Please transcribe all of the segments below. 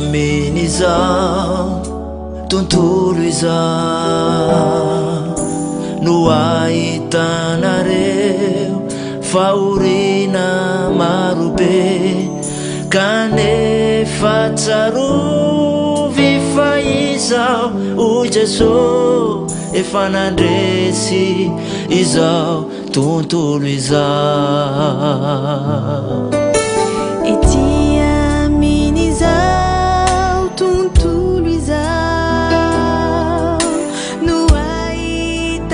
aminy izao tontolo izao no ahitanareo fahoriana marobe kanefa tsarovy fa izao o Jesosy efa nandresy izao tontolo izao. Ety aminy izao tontolo izao no ahitanareo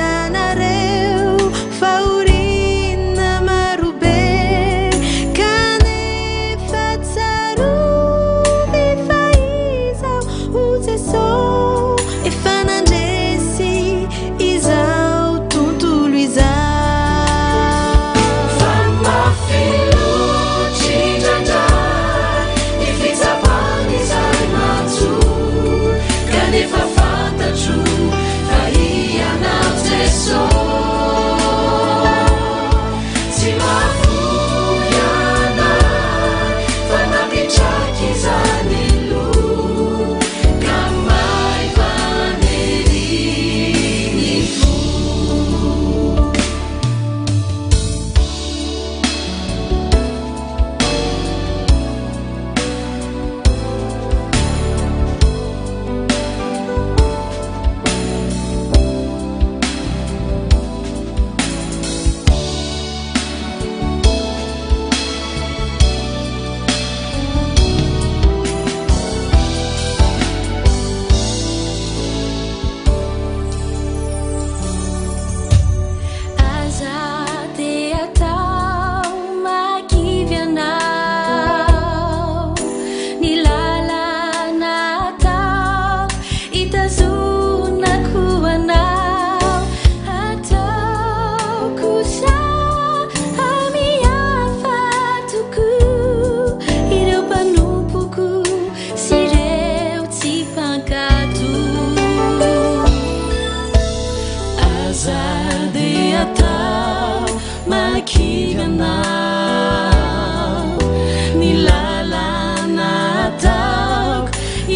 fahoriana marobe kanefa tsarovy fa izao o Jesosy efa nandresy izao tontolo izao.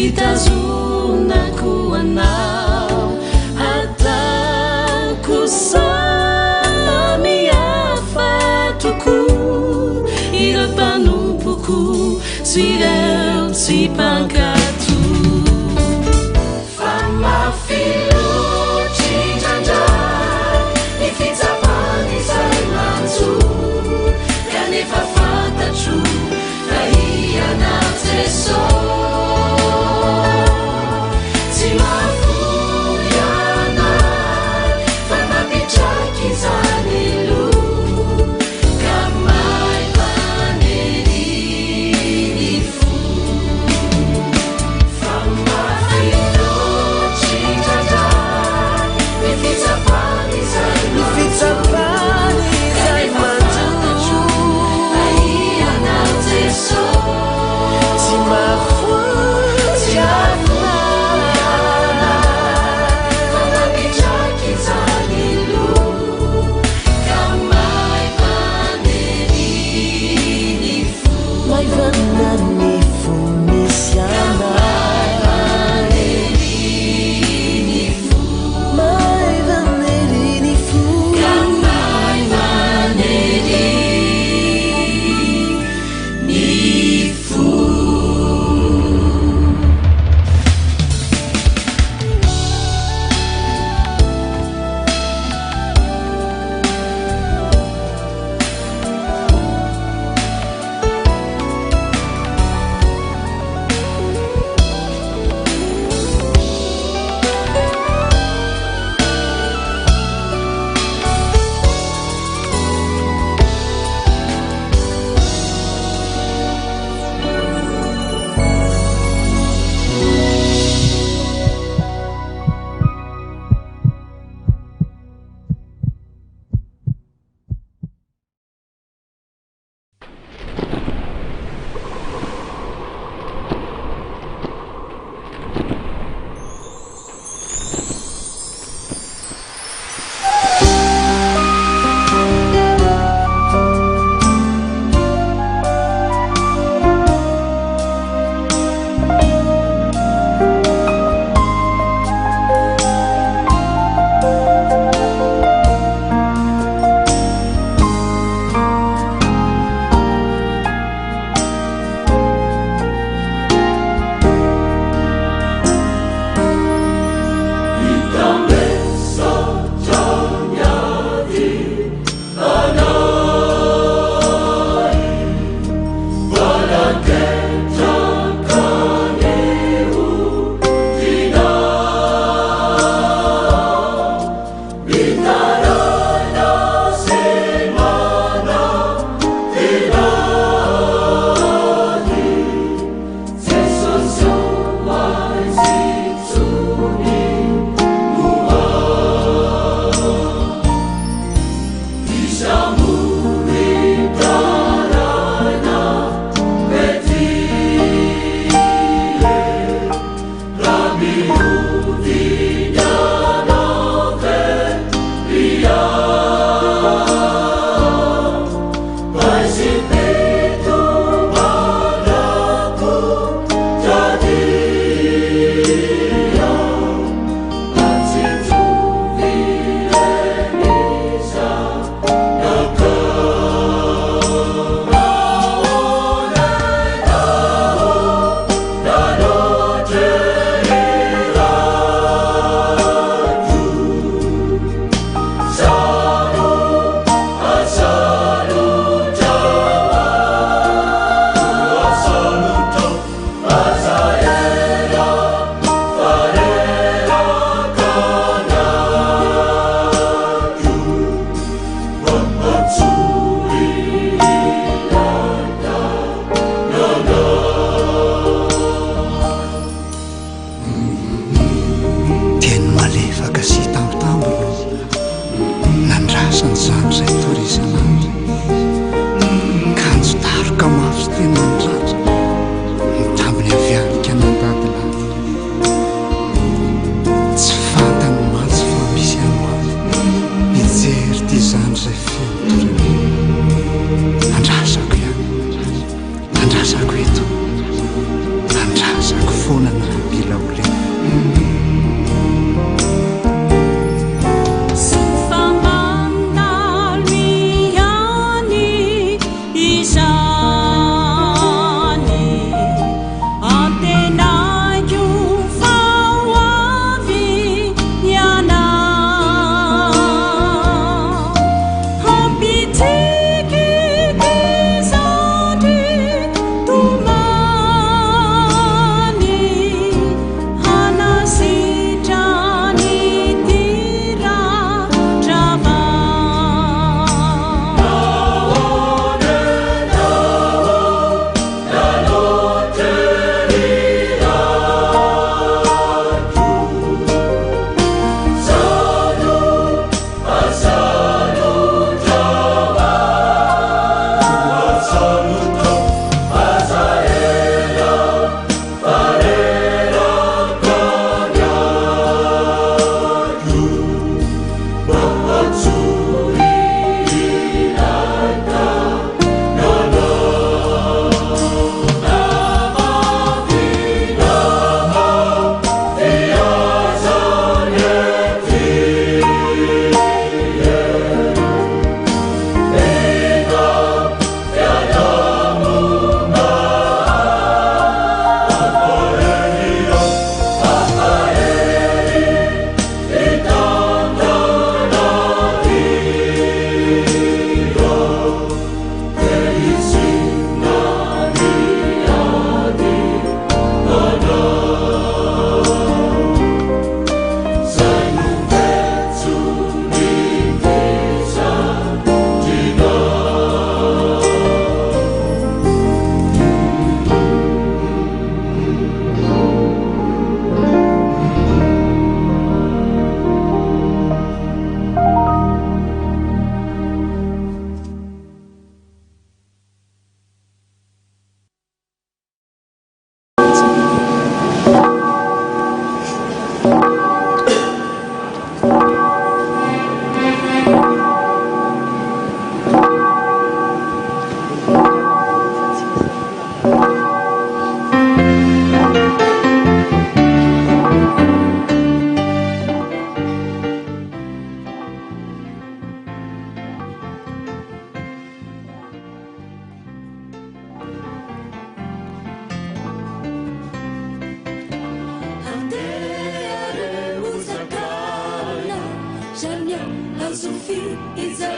Itazunako anao ataoko samy afatoko ireo mpanompoko sy ireo tsy mpankato fa mafilotry indrandray ny fitsapany izay mantso kanefa fantatro fa ianao Jesosy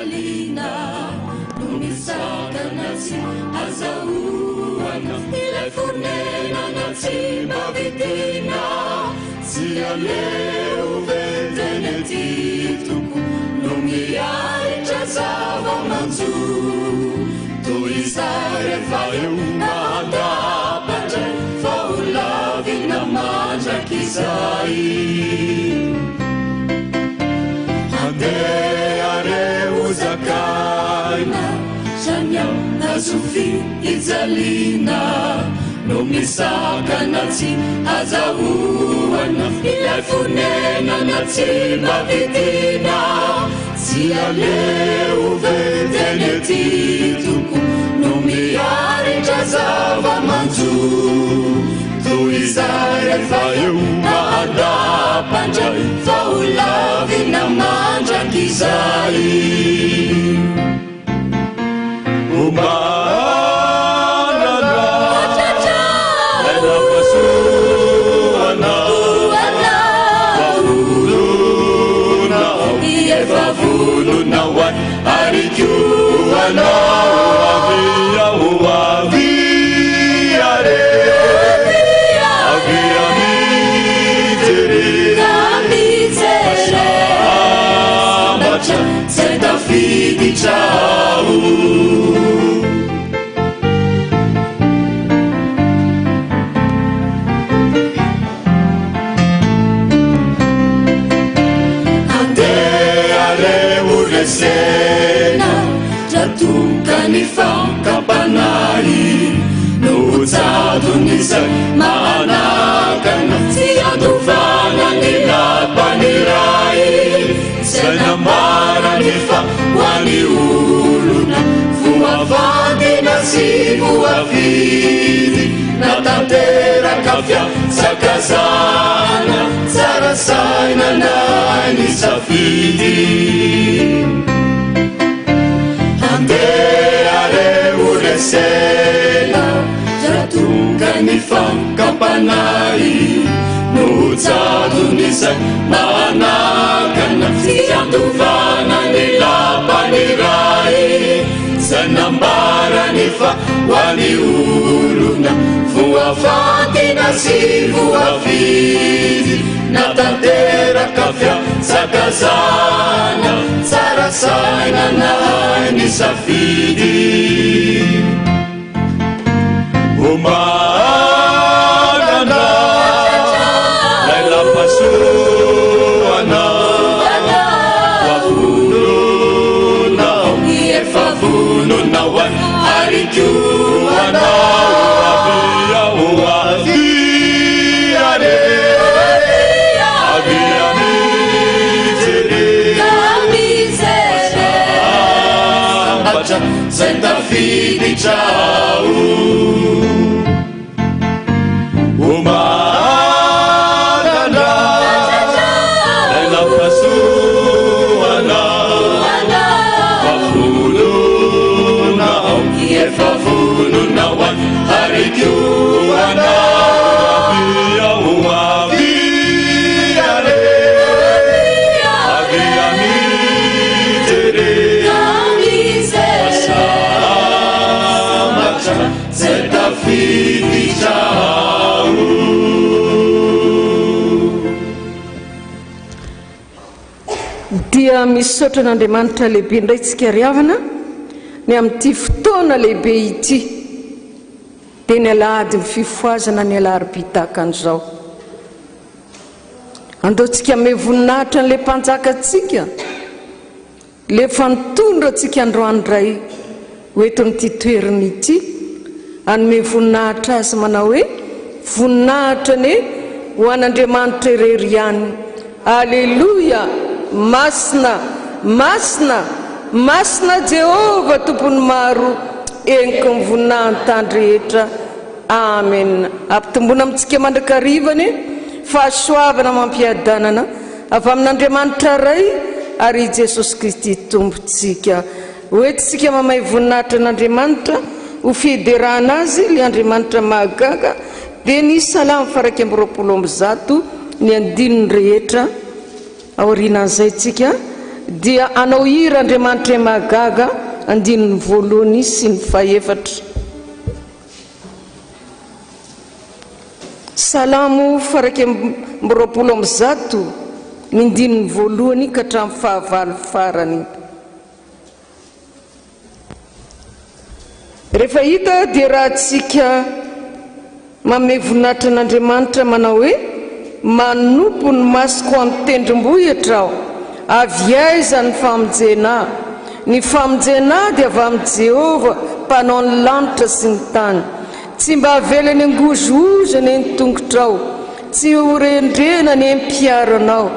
izalina numisakanazi azauana ilefunenanazi mavitina sialeu vetenetituku numiarejazava manzu tuisarevaeu nadapanje faulavina manjakizai areuzakaina shanyam azufi izalina numisakanazi azauana ilefunenanazi mavitina sialeu vetenetituku numiarejazava manzu tuisarevaeu nadapanje faulavina manjakizai Nawan arijuana avia aviare aviami tere baca setafidi ciao sena jatunkani fankapanai nuzadunisa manakana siaduvana nilapanirai senamaranifa waniuluna fuavandina sivuavidi natantera kafya sakazana sarasaina nani safidi sena jatungani fankapanai nuzadunisa manakana siaduvana nilapanirai senambaranifa waniuluna fuavandina sivuavidi natantera kafya sakazana sarasaina nani safidi umanana laila pasuana wafuluna iefavununa wan arijuana avia uaviare aviamitere baca setafidi ciao umanana laila pasuana wafuluna iefavununa wan arijuana avia uaviare aviamitere baca setafidi ciao dia misaotra n'Andriamanitra lehibe indray tsika riavana ny amin'ity fotoana lehibe ity dia ny alahady ny fifohazana ny Alarobia tahaka an'izao andeontsika me voninahitra n'ilay mpanjakatsika le fantondra antsika androany iray hoeto n'ity toerana ity anome voninahitra azy manao hoe voninahitra ny ho an'Andriamanitra irery ihany alleluia masina masina masina Jehova tompony maro eniko ny voninahitany rehetra amen ampitombona amintsika mandrakarivany fahasoavana mampiadanana avy amin'Andriamanitra ray ary Jesosy Kristy tompontsika hoentsika mamay voninahitra n'Andriamanitra ho fiderana azy le Andriamanitra mahagaga dia ny salamo faraka amby roapolo amby zato ny andininy rehetra aorianan'izay tsika dia anao hira Andriamanitra mahagaga andininy voalohany sy ny faefatra. Salamo faraka mbiroapolo amby zato ny andininy voalohany ka hatramin'ny fahavalo farany. Rehefa hita dia raha tsika manome voninahitra an'Andriamanitra manao hoe manompo ny masoko amin'ny tendrombohitra aho, avy aiza ny famonjena? Ny famonjena dia avy amin'ny Jehova mpanao ny lanitra sy ny tany. Tsy mba havelany angozozany ny tongotrao, tsy horendrena ny mpiaronao.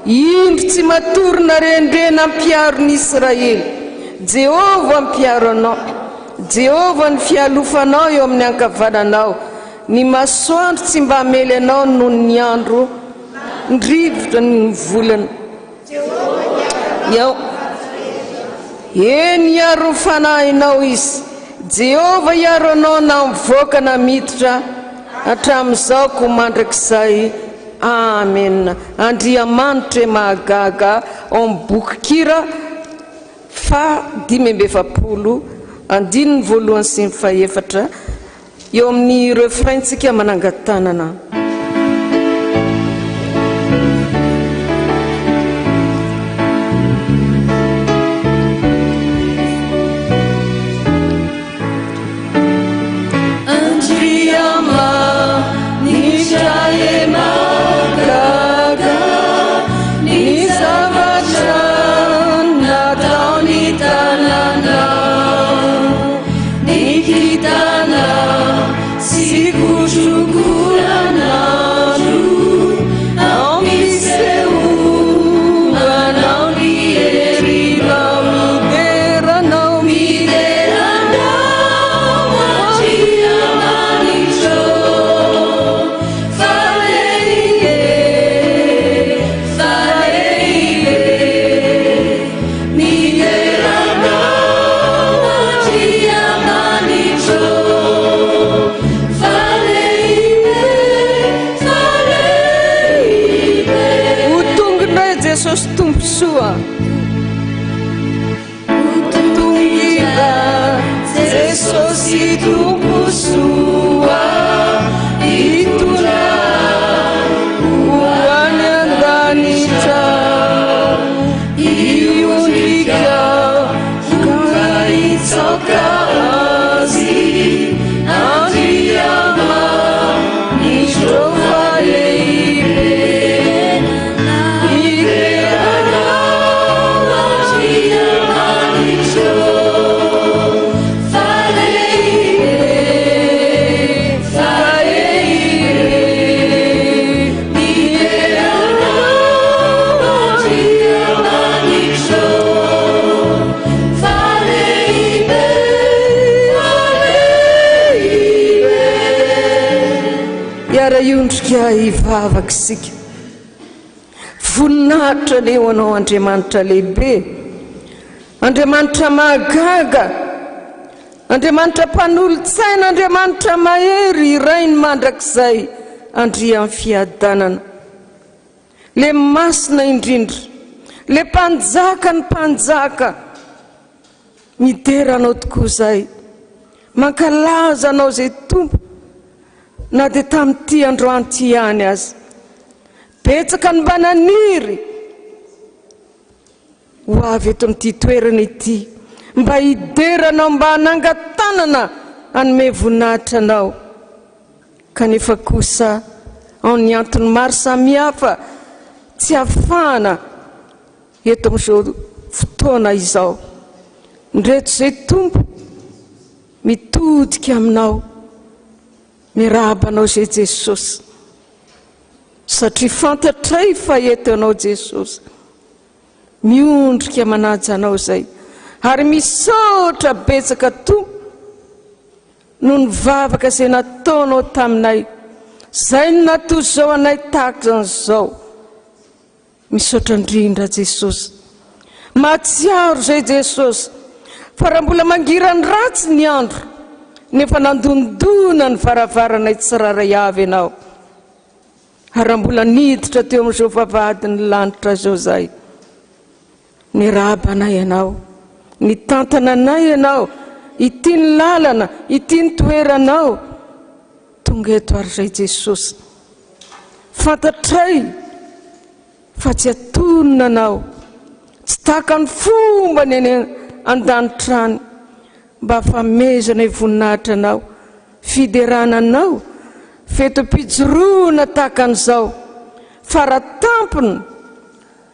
Indro tsy matorina rendrena mpiaron'ny Israely. Jehova mpiaronao, Jehova ny fialofanao eo amin'ny ankavananao. Ny masoandro tsy mba hamely anao noho ny andro, ny rivotra ny volana. Eny iaro ny fanahinao izy. Jehova iaro anao na mivoaka na miditra hatramin'izao ko mandrakizay. Amen. Andriamanitra mahagaga ao amin'ny boky Kira fa 570 andininy voalohany sy ny faefatra. Eo amin'ny refrain tsika manangatanana. Iondrika ivavaka isika. Voninahitra leo anao Andriamanitra lehibe, Andriamanitra mahagaga, Andriamanitra mpanolo-tsaina, Andriamanitra mahery iray ny mandrakizay andria amin'ny fiadanana. Le masina indrindra, le mpanjaka ny mpanjaka, mideranao tokoa zay, mankalaza anao zay tompo na dia tamin'ity androany ty ihany azy. Betsaka ny mba naniry ho avy eto amin'ity toerana ity, mba hideranao, mba hanangatanana hanome voninahitra anao. Kanefa kosa amin'ny antony maro samihafa tsy ahafahana eto amin'izao fotoana izao. Ndreto izay tompo mitodika aminao, mirabanao zay Jesosy, satria fantatray fa eto anao Jesosy, miondrika manaja anao zay, ary misaotra betsaka tompo noho ny vavaka izay nataonao taminay, zay ny natoy zao anay tahaka an'izao. Misaotra indrindra Jesosy, mahatsiaro zay Jesosy, fa raha mbola mangirany ratsy ny andro, nefa nandondona ny varavaranay tsiraray avy ianao. Raha mbola niditra teo amin'izao vavahadin'ny lanitra zao zay, ny rahabanay ianao, ny tantananay ianao, ity ny lalana, ity ny toeranao. Tonga eto ary zay Jesosy, fantatray fa tsy atonona anao, tsy tahaka ny fomba ny any an-danitrany, mba famezana voninahitra anao, fiderana anao, fetom-pijoroana tahaka an'izao, faratampony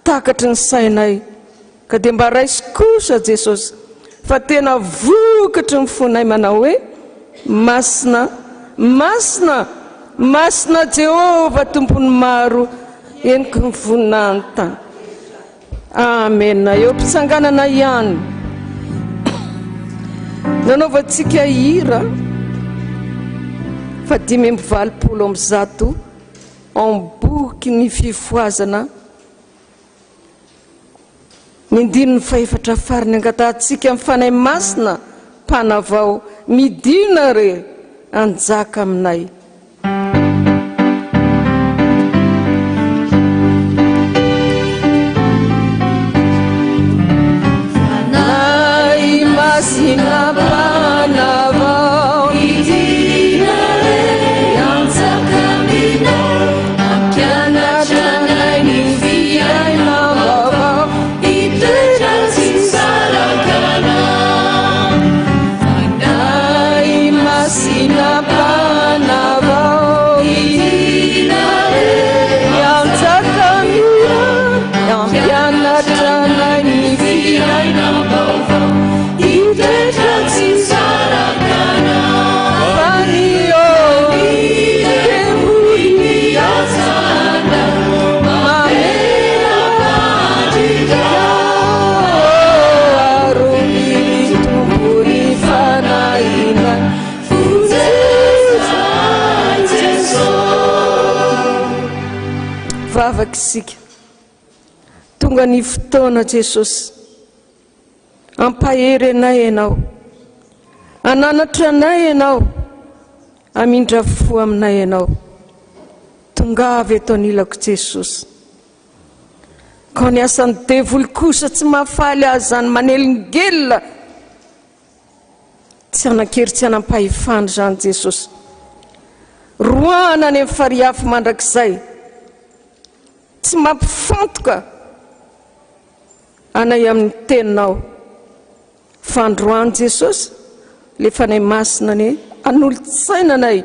takatry ny sainay, ka dia mba raisy kosa Jesosy, fa tena vokatry ny fonay manao hoe masina, masina, masina Jehova tompony maro, eniko ny voninahiny tany. Amen. Eo am-pitsanganana ihany nanaovantsika hira fa 5:20 amboky ny fifohazana ny 14 fariny angatahantsika mifanay masina mpanavao midina re anjaka aminay. Fanay masina mpanavao midina re anjaka aminay, ampianatra anay ny fiaina vaovao, itoetra tsy sarakana. Fanay masina mpanavao midina re anjaka aminay, ampianatra anay ny fiaina vaovao, itoetra tsy sarakana. Fanio vavaka isika, tonga ny fotoana Jesosy, ampahery anay ianao, ananatra anay ianao, amindra fo aminay ianao. Tonga avy eto anilako Jesosy, ka ny asan'ny devoly kosa tsy mahafaly azy zany manelingelina, tsy anakery tsy anampahefany zany Jesosy. Roana any amin'ny fariafy mandrakizay, tsy mampifantoka anay amin'ny teninao. Fandroany Jesosy, le fanay masina ny anolo-tsainanay,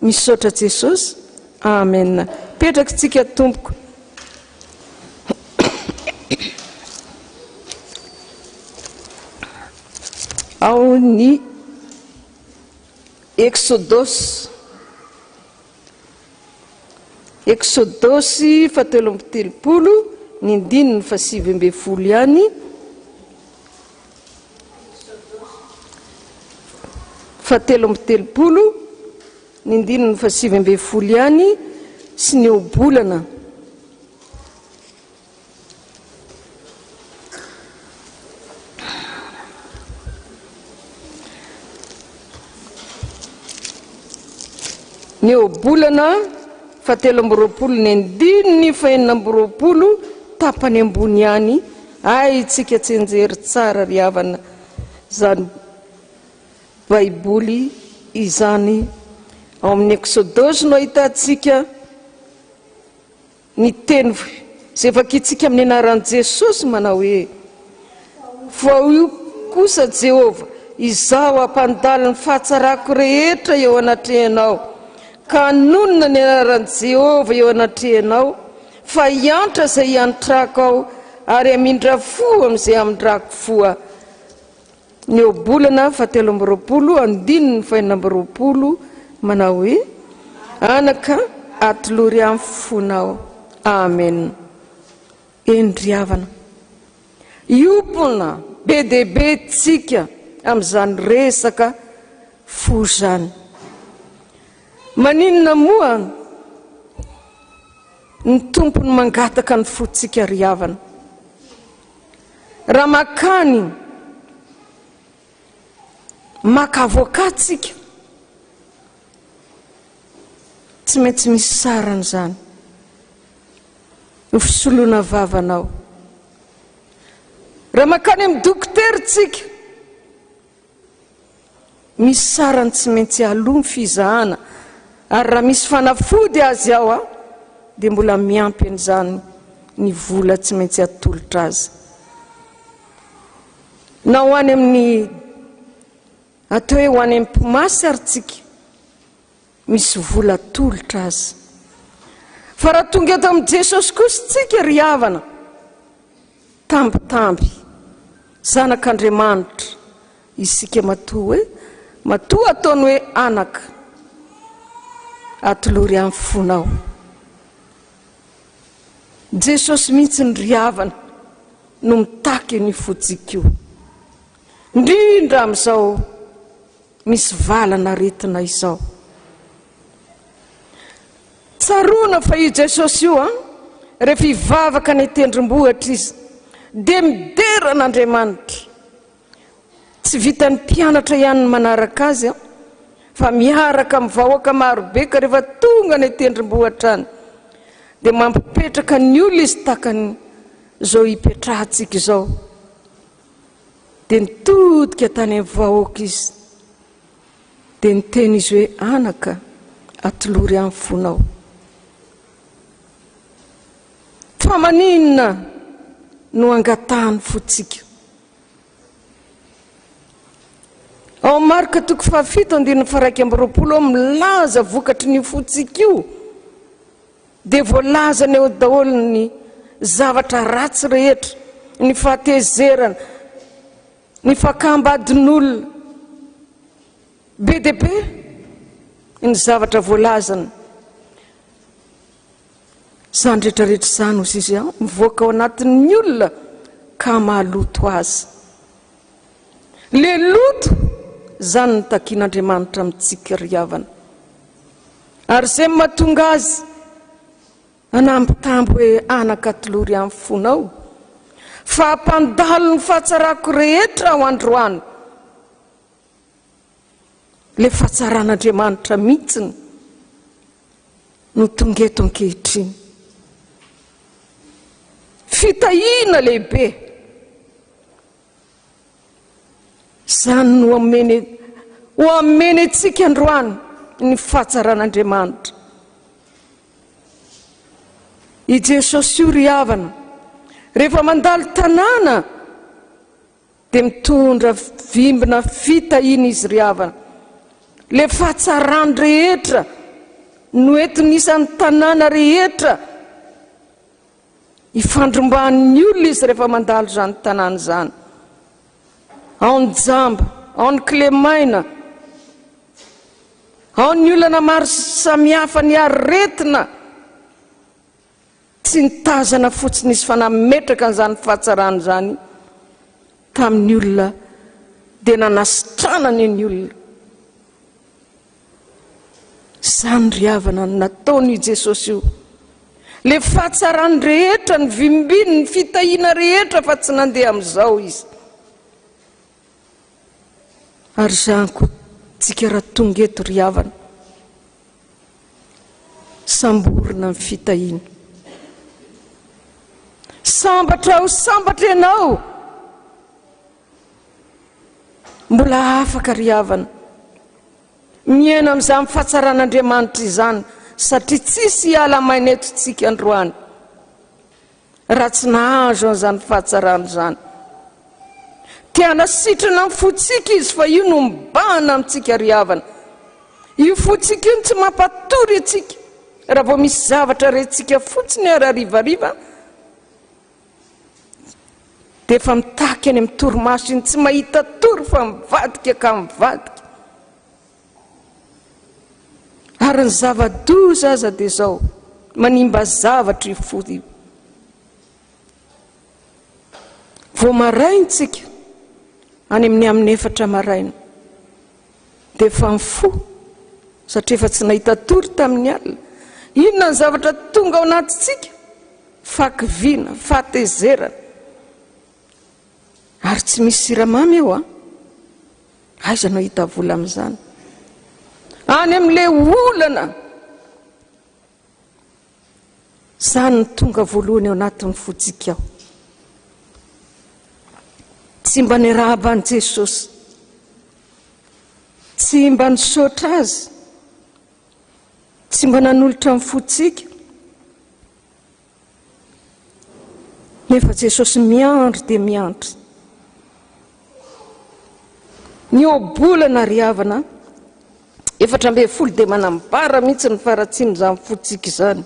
misaotra Jesosy. Amen. Petraka tsika tompoko. Ao ny Exodosy 17:30 ny 7:20 ihany. Fatelombitelopolo ny 7:20 ihany sy ny obolana. Ny obolana 7:20 ny 9:20 tapany ambony ihany. Ay tsika tsenjery tsara ry havana zany baiboly izany. Ao amin'ny Exodosy no ahitatsika ny teny zay vakitsika amin'ny anaran'i Jesosy manao hoe: fa io kosa Jehova, izao ampandalo ny fahatsarako rehetra eo anatrehanao, ka anonona ny anaran'i Jehova eo anatrehanao, fa hiantra zay hiantrako ao, ary amindra fo amin'izay amindrako foa. Ny obolana 7:20 andininy 20 manao hoe: anaka atolory amin'ny fonao. Amen. Endriavana iopona be dehibe tsika amin'izany resaka fo zany. Maninona moa ny tompony mangataka ny fotsika ry havana? Raha makany makavoakatsika, tsy maintsy misy sarany zany ny fisoloana vavanao. raha makany amin'ny dokotera misy sarany tsy maintsy aloha fizahana ary raha misy fanafody azy ao dia mbola miampy an'izany ny vola tsy maintsy atolotra azy na ho any amin'ny atao hoe ho any amin'ny mpimasy arytsika misy vola atolotra azy fa raha tonga eto amin'ny Jesosy kosa tsika ry havana tambitamby zanak'Andriamanitra isika matoa ataony hoe anaka atolory amin'ny fonao Jesosy mihitsy ny ry havana no mitaky ny fotsika io indrindra amin'izao misy valana retina izao tsaroana fa io Jesosy io rehefa hivavaka ny tendrombohitra izy dia mideran'Andriamanitra tsy vitan'ny mpianatra ihany ny manaraka azy fa miaraka amin'ny vahoaka marobe ka rehefa tonga ny tendrombohitra any dia mampipetraka ny olona izy takany izao hipetrahantsika izao dia nitodika tany amin'ny vahoaka izy dia niteny izy hoe anaka atolory amin'ny fonao fa maninona no angatahany fotsika ao Marka 7:1-2 milaza vokatry ny fotsika io dia voalazany eo daholo ny zavatra ratsy rehetra ny fahatezerana ny fakambadin'olona be dia be ny zavatra voalazana izany rehetrarehetra izany ozy izy mivoaka ao anatin'ny olona ka mahaloto azy le loto izany ny takian'Andriamanitra amintsika ry havana ary izay mahatonga azy anambitamby hoe anaka atolory amin'ny fonao fa hampandalo ny fahatsarako rehetra ao androany le fahatsaran'Andriamanitra mihitsiny no tonga eto ankehitriny fitahiana lehibe izany no ameny antsika androany ny fahatsaran'Andriamanitra i Jesosy io ry havana rehefa mandalo tanàna dia mitondra vimbina fitahiana izy ry havana le fahatsarany rehetra no entinisany tanàna rehetra ifandrombahan'ny olona izy rehefa mandalo zany tanàna zany ao ny jamba ao ny kilemaina ao ny olana maro samihafa ny aretina tsy nitazana fotsiny izy fa nametraka an'izany fahatsarany zany tamin'ny olona dia nanasitranany ny olona izany ry havana nataony Jesosy io le fahatsarany rehetra ny vimbiny ny fitahiana rehetra fa tsy nandeha amin'izao izy ary izany koa tsika raha tonga eto ry havana samborina ny fitahiana sambatra ho sambatra ianao mbola afaka ry havana miaina amin'izany fahatsaran'Andriamanitra izany satria tsisy hiala maina eto tsika androany raha tsy nahazo an'izany fahatsarany izany tiana sitrana amin'ny fotsika izy fa io no mibahana amintsika ry havana io fotsika io no tsy mampatory atsika raha vao misy zavatra rentsika fotsiny ary arivariva dia efa mitaky any amin'ny torimaso iny tsy mahita tory fa mivadika ka mivadika ary ny zava-doza aza dia izao manimba zavatra io fody vao maraintsika any amin'ny 4 maraina dia efa mifo satria efa tsy nahita tory tamin'ny alina inona ny zavatra tonga ao anatintsika fakiviana fahatezerana ary tsy misy siramamy eo aiza no hita vola amin'izany any amin'le olana izany ny tonga voalohany ao anatin'ny fotsika ao tsy mba nirahaba an Jesosy, tsy mba nisaotra azy, tsy mba nanolotra amin'ny fotsika, nefa Jesosy miandry dia miandry. Ny obolana ry havana 14 dia manambara mihitsy ny faratsiny izany fotsika izany.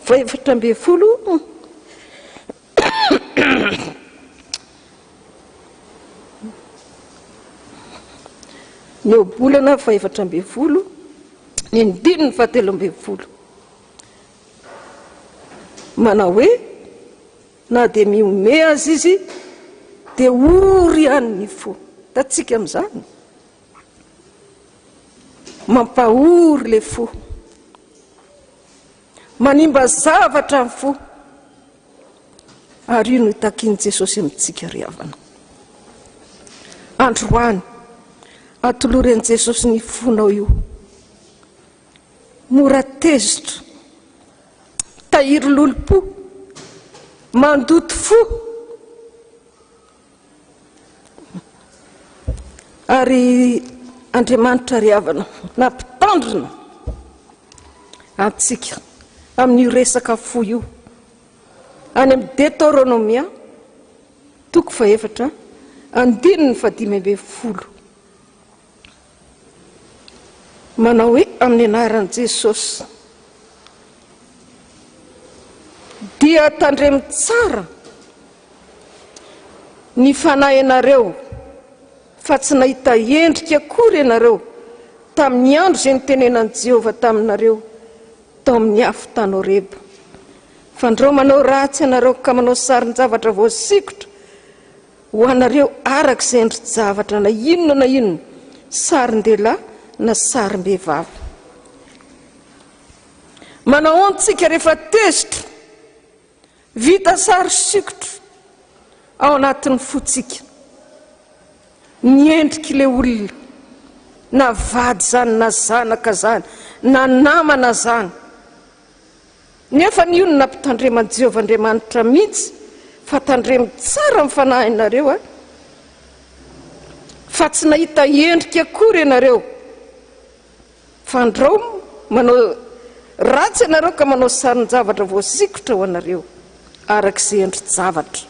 14 ny obolana 14, ny ndininy 17 manao hoe na dia miome azy izy dia ory ihany ny fo. Tatsika amin'izany mampahory le fo, manimba zavatra ny fo, ary io no hitakiany Jesosy amintsika ry havana. Androany atoloran'i Jesosy ny fonao io, mora tezitra, tahiry lolo-po, mandoto fo, ary Andriamanitra ry havana nampitandrina antsika amin'io resaka fo io. Any amin'ny Deutéronomia 4:15 manao hoe amin'ny anaran'i Jesosy dia tandremo tsara ny fanahy ianareo, fa tsy nahita endrika akory ianareo tamin'ny andro izay nitenenan'i Jehovah taminareo tao amin'ny afo tany Horeba. Fandreo manao ratsy ianareo ka manao sarin-javatra voasikotra ho anareo araka izay endri-javatra na inona, sarin-dehilahy na sarim-behivavy. Manao antsika rehefa tezitra vita sary sikotra ao anatin'ny fotsika, ny endrik'ilay olona, na vady zany na zanaka zany na namana zany, nefa ny io no nampitandreman'i Jehovah Andriamanitra mihitsy, fa tandremo tsara amin'ny fanahy ianareo fa tsy nahita endrika akory ianareo. Fandrao manao ratsy ianareo ka manao sarin-javatra voasikotra ho anareo arak'izay endri-javatra.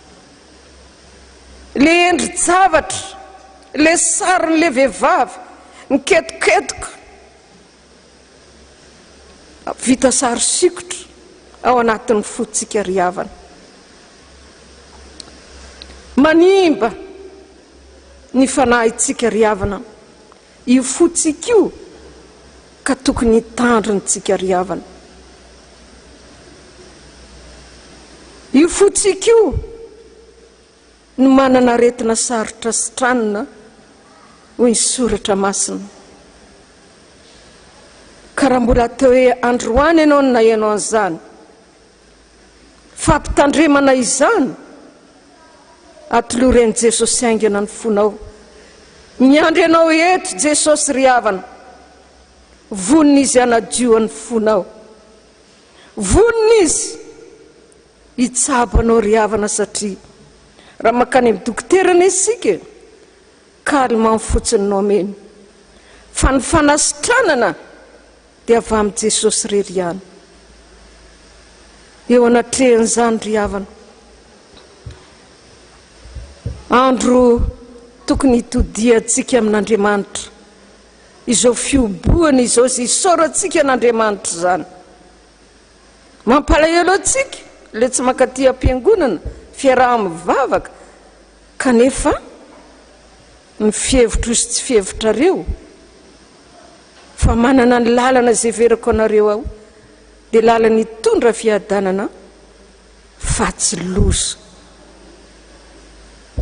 Le endri-javatra, le sarin'le vehivavy miketoketoka vita sary sikotra ao anatin'ny fotsika ry havana. Manimba ny fanahitsika ry havana io fotsika io, ka tokony hitandrintsika ry havana. Io fotsika io no manana aretina sarotra sitranina hoy ny soratra masina. Ka raha mbola teo hoe androany ianao no nahianao an'izany, fampitandremana izany atoloran'i Jesosy aingana ny fonao. Miandry ianao eto Jesosy ry havana, vonina izy hanadio ny fonao, vonina izy hitsabo anao ry havana, satria raha makany amin'ny dokotera isika kalma fotsiny no ameny, fa ny fanasitranana dia avy amin'ny Jesosy rery ihany. Eo anatrehan'izany ry havana, andro tokony hitodiantsika amin'Andriamanitra, izao fioboana izao sy isaorantsika an'Andriamanitra zany. Mampalahelo antsika le tsy mankaty am-piangonana, fiaraha-mivavaka, kanefa ny fihevitra sy tsy fihevitrareo, fa manana ny lalana izay verako anareo ao, dia lalany hitondra fiadanana fa tsy loza.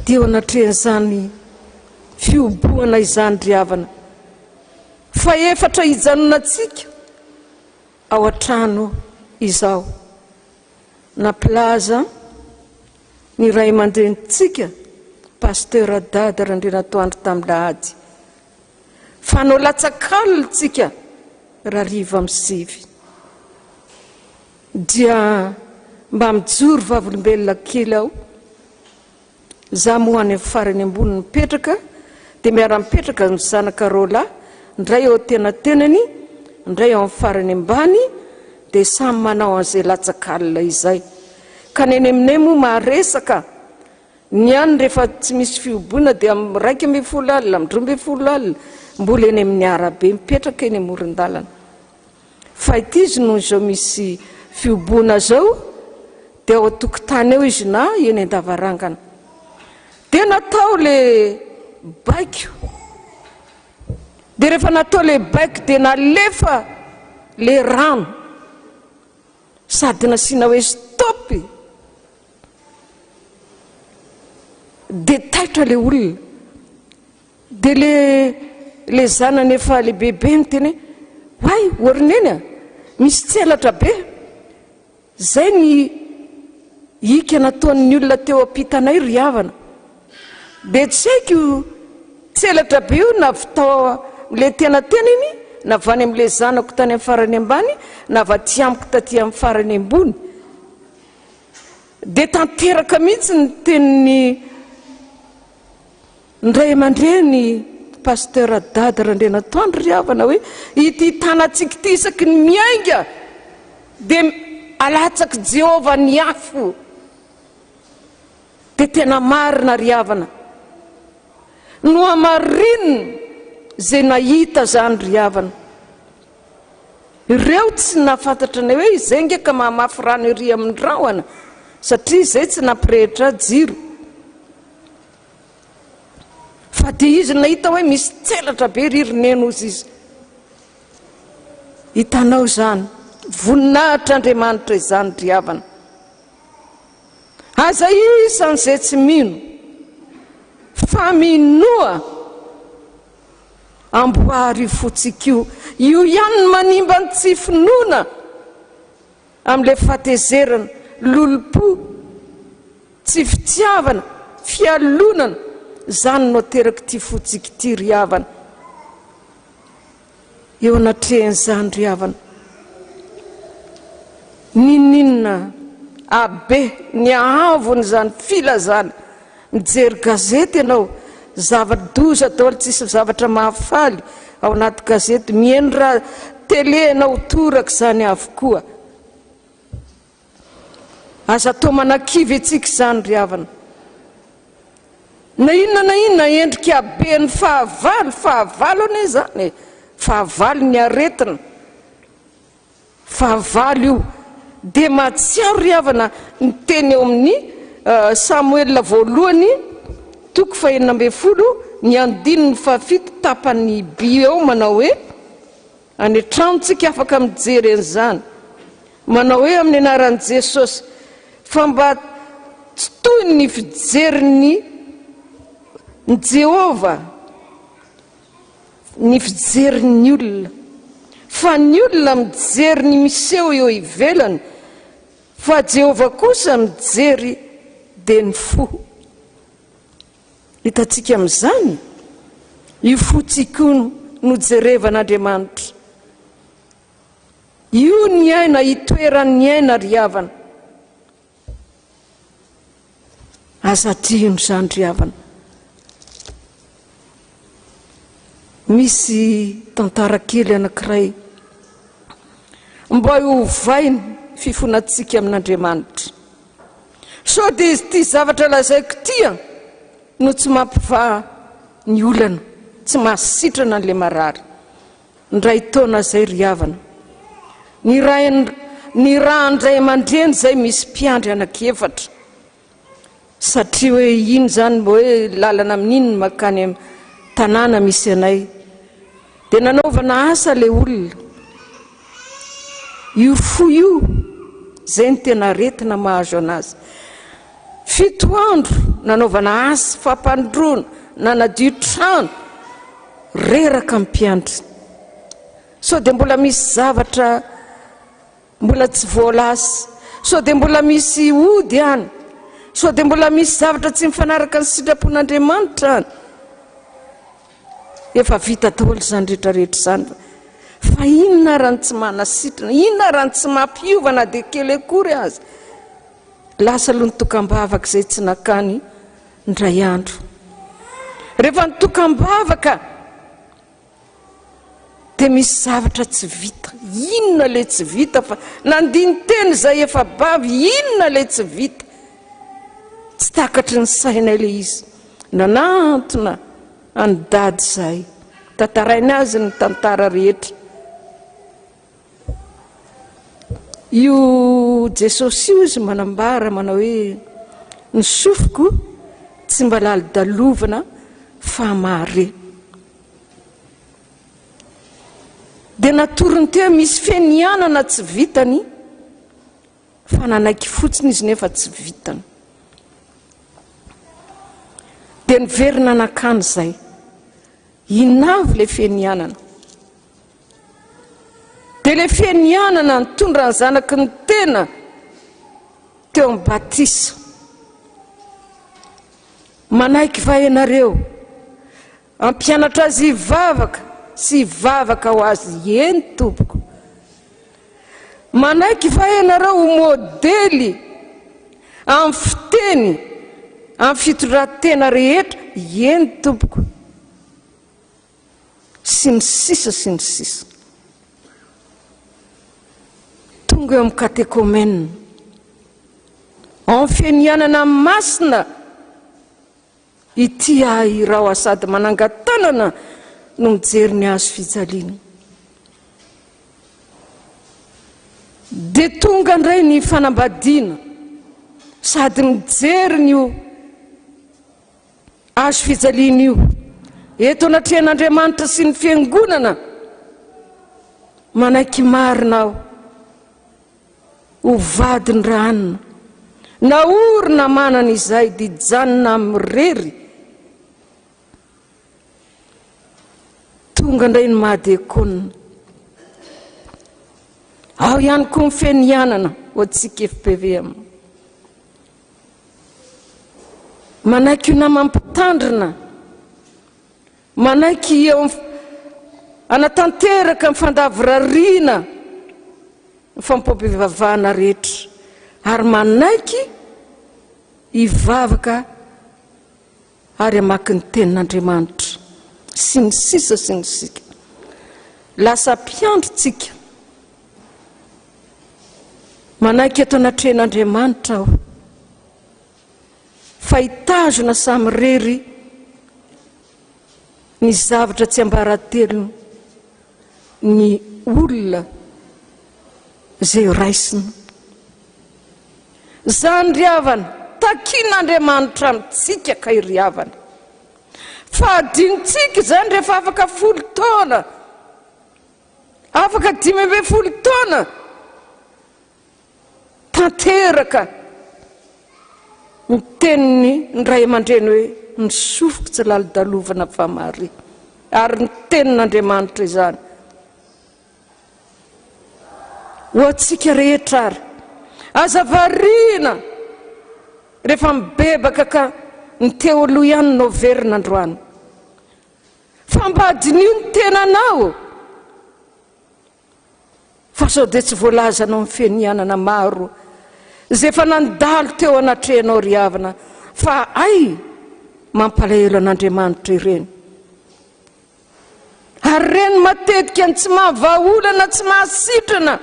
Dia eo anatrehan'izany fioboana izany ry havana, fa efatra hijanonantsika ao an-trano izao, naplaza ny ray aman-drenitsika pasteur dada Randrenatoandro tamin'Lahady, fanao latsakalontsika raha 9:30, dia mba mijoro vavolombelona kely aho za moany farany ambony mipetraka dia miara mipetraka ny zanaka rola ndray eo tena tenany ndray eo amin'ny farany ambany dia samy manao an'izay latsakalina izay ka neny aminay moa maharesaka ny any rehefa tsy misy fiobona dia raika amby folo alina amindroamby folo alina mbola eny amin'ny arabe mipetraka eny amoron-dalana fa ity izy noho izao misy fiobona zao dia ao tokotany eo izy na eny an-davarangana dia natao le baiko dia rehefa natao le baiko dia nalefa le rano sady nasiana hoe stopy dia taitra le olona dia le zanany efa le bebe miteny way orineny a misy tselatra be zay ny ika nataon'ny olona teo ampitanay ry havana dia tsy haiko tselatra be io na vitao le tena tenany na vany amin'le zanako tany amin'ny farany ambany na vaty amiko taty amin'ny farany ambony dia tanteraka mihitsy ny teniny ndray aman-dreny pasteur dady Randrenatoandro ry havana hoe ity tanatsika ity isaky ny miainga dia alatsaky Jehova ny afo dia tena marina ry havana no amarinina zay nahita zany ry havana ireo tsy nafantatra nay hoe izay ngeka mahamafy rano ery amin'ny rahona satria izay tsy nampirehitra jiro fa dia izy nahita hoe misy tselatra be ririneno izy izy hitanao zany voninahitra Andriamanitra izany ry havana aza isan'izay tsy mino fa minoa amboary fotsika io ihany ny manimba ny tsy finoana amin'ilay fahatezerana lolopo tsy fitiavana fialonana zany no teraka ty fotsika ity ry havana eo anatrehan'izany ry havana ninina abe ny ahavony zany filazana mijery gazety ianao zava-doza daholo tsisy zavatra mahafaly ao anaty gazety mihaino raha tele anao toraka zany avokoa aza atao manakivy atsika zany ry havana na inona endrika abeny fahavalo ane zany fahavalo ny aretina fahavalo io dia mahatsiaro ry havana ny teny eo amin'ny Samuel voalohany toko 9 ny andininy fahafito tapany bi eo manao hoe any tranotsika afaka mijery an'izany manao hoe amin'ny anaran'i Jesosy fa mba tsy toy ny fijeriny ny Jehova ny fijerin'ny olona fa ny olona mijery ny miseho eo ivelany fa Jehova kosa mijery dia ny fo hitantsika amin'izany io fotsika no jerevan'Andriamanitra io ny aina hitoeran'ny aina ry havana aza tino zany ry havana misy tantara kely anankiray mba hovainy fifonatsika amin'Andriamanitra so dia ty zavatra lazaiko tia no tsy mampiva ny olana tsy mahasitrana an'le marary ndray taona zay ry havana ny raha andray aman-dreny zay misy mpiandry anakiefatra satria hoe ino zany mba hoe lalana amin'iny makany amin'ny tanàna misy anay dia nanaovana asa le olona io fo io zay ny tena retina mahazo anazy 7 andro nanaovana asa fampandrona nanadio trano reraka mpiandry so dia mbola misy zavatra mbola tsy voalasy so dia mbola misy ody any so dia mbola misy zavatra tsy mifanaraka ny sitrapon'Andriamanitra any efa vita daholo zany rehetrarehetra zany fa inona raha ny tsy manasitrana inona raha ny tsy mampiovana dia kely akory azy lasa aloha nitokam-bavaka izay tsy nakany ndray andro. Rehefa nitokam-bavaka dia misy zavatra tsy vita. Inona le tsy vita? Fa nandiny teny izay efa bavy, inona le tsy vita? Tsy takatry ny saina ilay izy. Nanantona andady izay, tantarainy azy ny tantara rehetra. Io Jesosy io izy manambara manao hoe ny sofiko tsy mba lalidalovana fa mare. Dia natorony teo misy fenianana tsy vitany fa nanaiky fotsiny izy nefa tsy vitany. Dia niverina nakany izay, inavy le fenianana. Dia le fenianana nitondra ny zanaky ny tena teo amin'ny batisa. Manaiky va ianareo ampianatra azy hivavaka sy hivavaka ho azy? Eny tompoko. Manaiky va ianareo ho modely amin'ny fiteny, amin'ny fitondran-tena rehetra? Eny tompoko. Sy ny sisa sy ny sisa. Tonga eo amin'ny katekomena, amin'ny fenianana masina ity irao sady manangatanana no mijery ny azo fijaliana. Dia tonga indray ny fanambadiana sady mijery n'io azo fijaliana io eto anatrehan'Andriamanitra sy ny fiangonana. Manaiky marina aho ho vadiny ranona, naorina manana izay dia janona mirery. Tonga indray ny mahadekona. Ao ihany koa ny fenianana ho antsika FPV amina. Manaiky io namampitandrina, manaiky eo anatanteraka ny fandavirariana ny fampivavahana rehetra, ary manaiky hivavaka ary hamaky ny tenin'Andriamanitra sy ny sisa sy ny sika. Lasa mpiandrotsika manaiky eto anatrehan'Andriamanitra aho, fa hitazona samy rery ny zavatra tsy ambaratelo ny olona zay raisina. Zany riavana takian'Andriamanitra amintsika ka iriavana. Fahadinitsika zany rehefa afaka 10 taona, afaka 12 taona, tanteraka ny teniny ny ray aman-dreny hoe ny sofiko tsy lalidalovana fa mare, ary ny tenin'Andriamanitra izany ho antsika rehetra. Ary aza variana rehefa mibebaka ka ny teo aloha ihany no verina androany, fa mbadin'io ny tenanao, fa sao dia tsy voalazanao ny fenianana maro zay efa nandalo teo anatrehanao riavana, fa ay mampalahelo an'Andriamanitra ireny. Ary reny matetika ny tsy mahavaolana, tsy mahasitrana,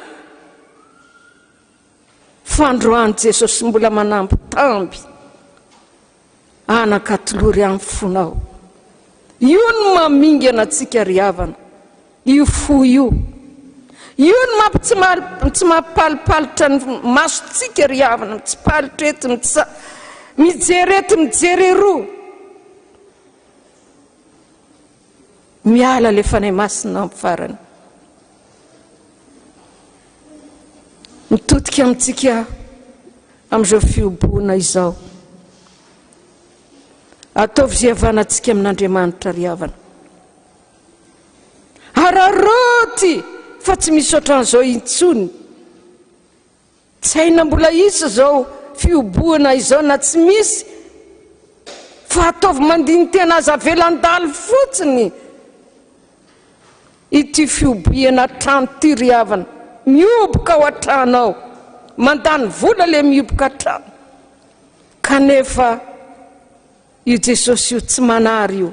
fa androany Jesosy mbola manampy tamby anakatolory amin'ny fonao. Io no mamingy anantsika riavana, io fo io. Io no tsy mampalipalitra ny masontsika riavana, tsy palitreto, mijereto, mijery roa. Miala le fanay masina amin'ny farany. Mitotika amintsika amin'izao fioboana izao. Ataovy izay havanantsika amin'Andriamanitra riavana. Araroty fa tsy misy ohatran'izao intsony. Tsy haina mbola isa zao fioboana izao na tsy misy, fa ataovy mandiny tena aza avelandalo fotsiny ity fiobiana trano ty riavana. Mioboka ao an-trano ao, mandany vola le mioboka trano. kanefa io Jesosy io tsy manary io.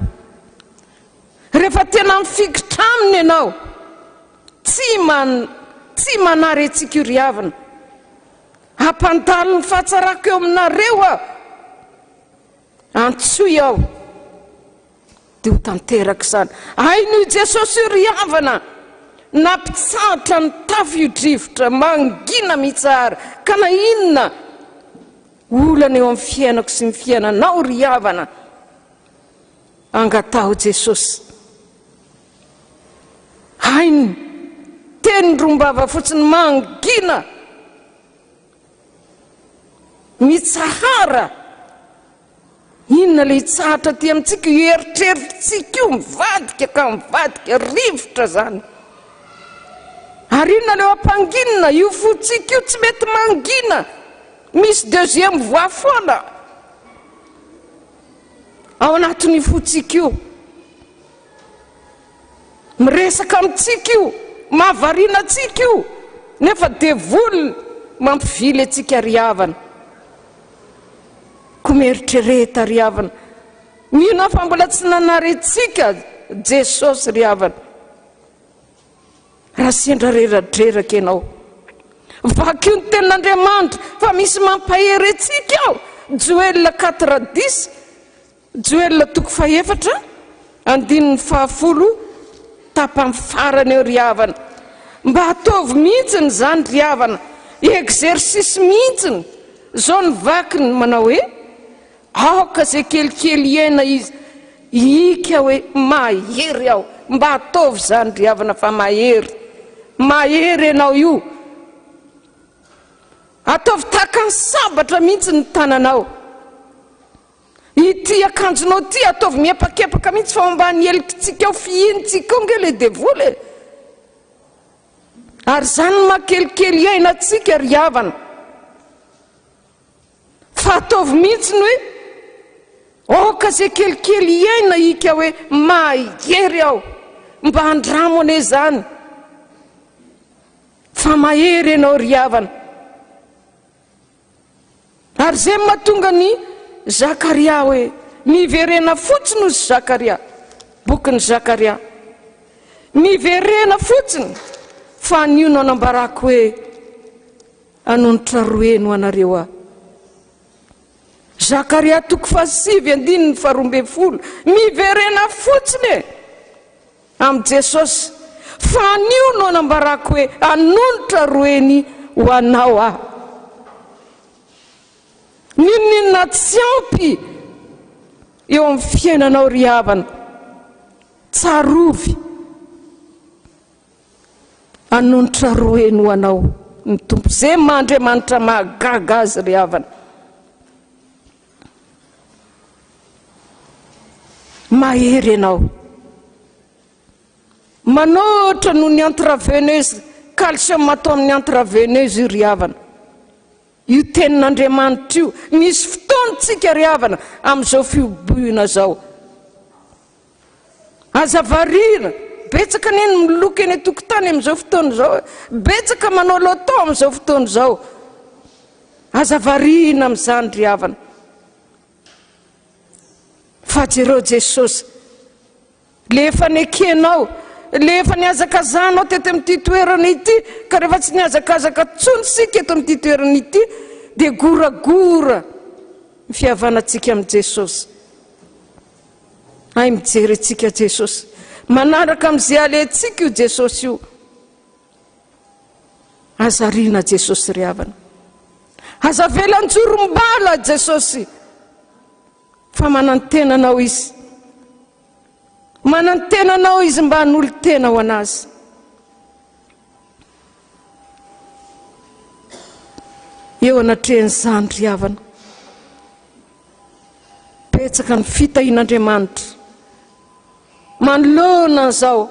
Rehefa tena mifikitra aminy ianao tsy manary antsika io ry havana. Hampandalo ny fahatsarako eo aminareo aho, antsoy aho dia ho tanteraka izany. Hain'io Jesosy io ry havana, nampitsahatra ny tafio-drivotra mangina mitsara, ka na inona olana eo amin'ny fiainako sy ny fiainanao ry havana, angatao Jesosy. Hainy teny rombava fotsiny mangina mitsahara, inona le hitsahatra ty amintsika io eritreritritsika io, mivadika ka mivadika rivotra zany. Ary inona leo ampanginina io fotsika io tsy mety mangina, misy deuxième voie foana ao anatin'io fotsika io, miresaka amintsika io, mahavariana antsika io, nefa devolony mampivily antsika ry havana. Ko mieritrereta ry havana, mino fa mbola tsy nanarentsika Jesosy ry havana. Raha sendra reradreraka ianao, vakio ny tenin'Andriamanitra fa misy mampahery antsika ao. Joël 4:10, Joël 2:4-10 tapany farany eo ry havana. Mba ataovy mihitsiny zany ry havana, exercice mihitsiny. Zao ny vakiny manao hoe aoka zay kelikely iaina izy, ika hoe mahery aho. Mba ataovy zany ry havana fa mahery ianao io. Ataovy tahaka ny sabatra mihitsy ny tananao. Ity akanjonao ty ataovy miepakepaka mihitsy fa mba nielikitsika ao fihintsika ao nge le devoly. Ary zany makelikely iaina atsika ry havana. Fa ataovy mihitsy ny hoe oka zay kelikely iaina ika hoe mahery aho. Mba andramo ane zany fa mahery ianao ry havana. Ary zay mahatonga ny Zakaria hoe miverena fotsiny ozy Zakaria, bokin'ny Zakaria, miverena fotsiny fa anio no anambarako hoe anonotra roeno anareo aho. Zakaria 7:12, miverena fotsiny amin'ny Jesosy fa anio no anambarako hoe anonotra roeny ho anao aho. Ninona tsy ampy eo amin'ny fiainanao ry havana, tsarovy anonotra roeny ho anao ny tompo. Zay Andriamanitra mahagaga azy ry havana. Mahery ianao, manotra no ny intraveneuse, calcium atao amin'ny intraveneuse io ry havana. Io tenin'Andriamanitra io, misy fotoantsika ry havana amin'izao fibohina zao. Aza variana, betsaka neny miloka eny tokotany amin'izao fotoana zao, betsaka manao loto amin'izao fotoana zao. Aza variana amin'izany ry havana. Fa jereo Jesosy, lefa nekenao, lefa niazakazanao teto amin'ity toerana ity, ka rehefa tsy niazakazaka tsony sika eto amin'ity toerana ity, dia goragora ny fihavanantsika amin'ny Jesosy. Ay mijery antsika Jesosy, manaraka amin'izay alentsika io Jesosy io. Aza riana Jesosy ry havana, aza velan-jorombala Jesosy, fa manantenanao izy, manantenanao izy mba hanolo tena ho anazy. Eo anatrehan'izany ry havana, betsaka ny fitahin'Andriamanitra manoloana zao,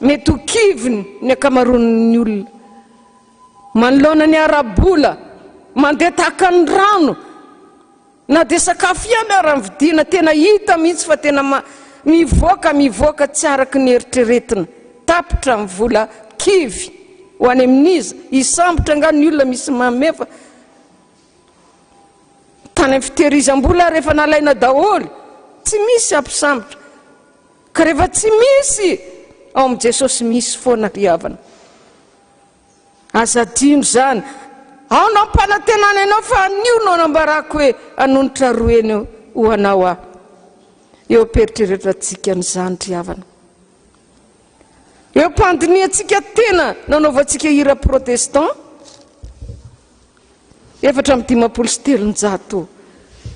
mety ho kiviny ny akamaroan'ny olona, manoloana ny arabola, mandeha tahaka ny rano, na dia sakafo ihany ary vidiana, tena hita mihitsy fa tena mivoaka tsy araky ny eritreretina. Tapitra ny vola kivy ho any amin'izy, isambotra nga ny olona misy mamefa tany fitehirizam-bola rehefa nalaina daholo tsy misy ampisambotra ka rehefa tsy misy ao amin'i Jesosy misy foana ry havana. Azadino zany ao no ampanantenana ianao fa anio no anambarako hoe anonotra roeny ho anao aho. Eo peritreretatsika n'izany ry havana. Eo pandiniantsika tena nanaovantsika hira protestant 4:3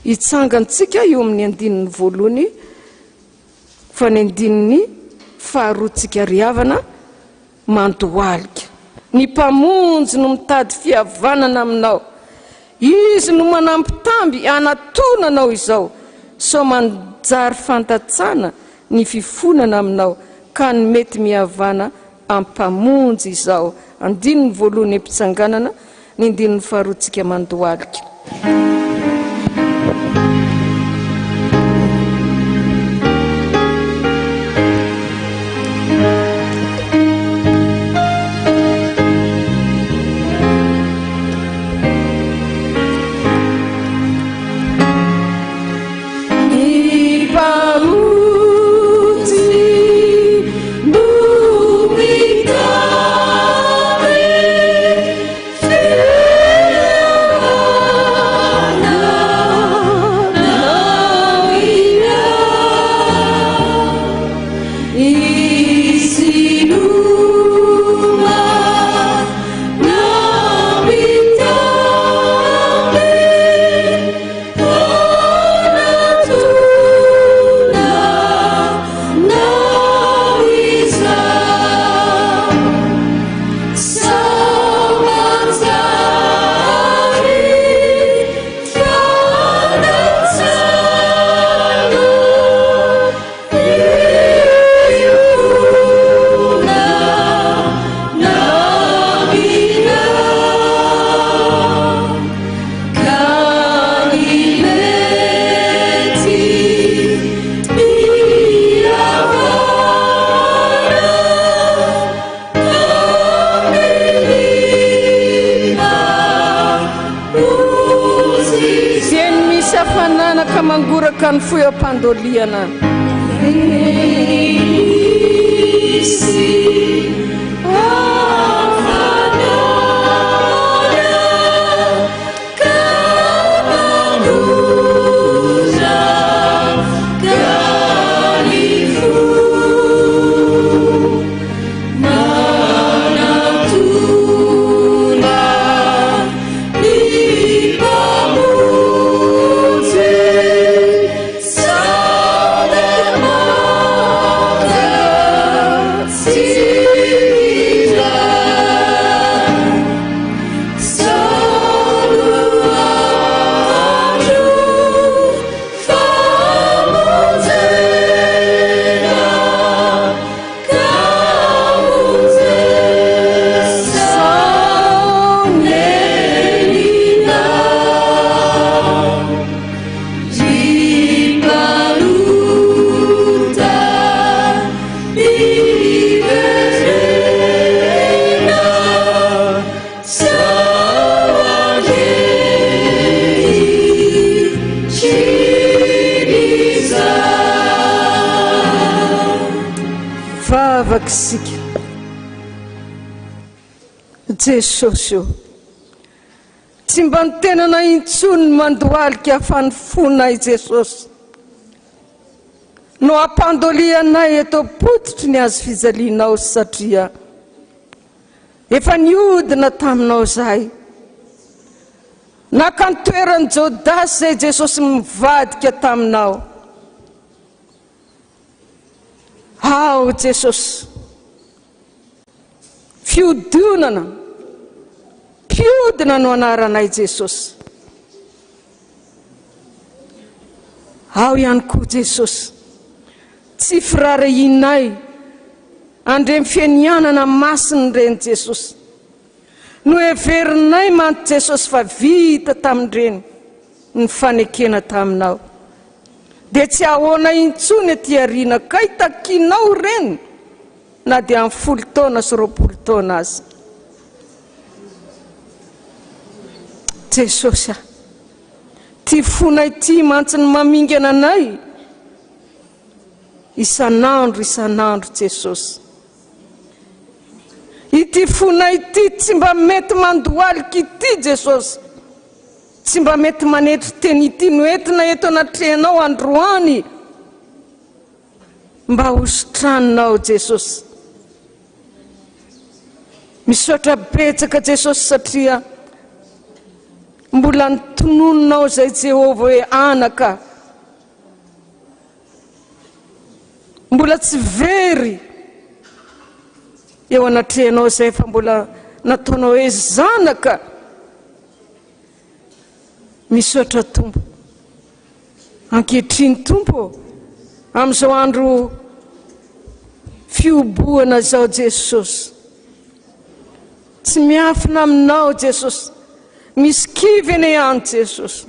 hitsangantsika eo amin'ny andininy voalohany fa ny andininy faharoatsika ry havana mandohalika. Ny mpamonjy no mitady fihavanana aminao, izy no manampitamby anatonanao izao, so manjary fantatsana ny fifonana aminao ka ny mety mihavana ampamonjy izao. Andininy voalohany mpitsanganana ny andininy faharoatsika mandohalika. Manguraka ny foham-pandoliana vakisika Jesosy io tsy mba nitenana intsony mandohalika ahafany fonay Jesosy no ampandolianay eto pototry ny azo fijalianao satria efa niodina taminao zahay nakantoerany Jodasy zay Jesosy mivadika taminao. Ao Jesosy fiodonana piodina no anaranay Jesosy. Ao ihany koa Jesosy tsy firarahinay andremy fianianana masiny reny Jesosy no everinay manto Jesosy fa vita tamindreny ny fanekena taminao dia tsy ahoana intsony aty ariana kay takinao reny na dia amin'ny 10 taona sy 20 taona azy. Jesosy ty fonay ty mantsiny mamingana anay isanandro Jesosy. Ity fonay ty tsy mba mety mandoaliky ity Jesosy, tsy mba mety manetry teny ity noentina eto anatrehanao androany, mba hosotranonao Jesosy. Misaotra betsaka Jesosy satria mbola nitonononao zay Jehova hoe anaka, mbola tsy very eo anatrehanao zay fa mbola nataonao hoe zanaka. Misaotra Tompo, ankehitriny Tompo amin'izao andro fioboana zao Jesosy, tsy miafina aminao Jesosy, misy kivy eny ihany Jesosy,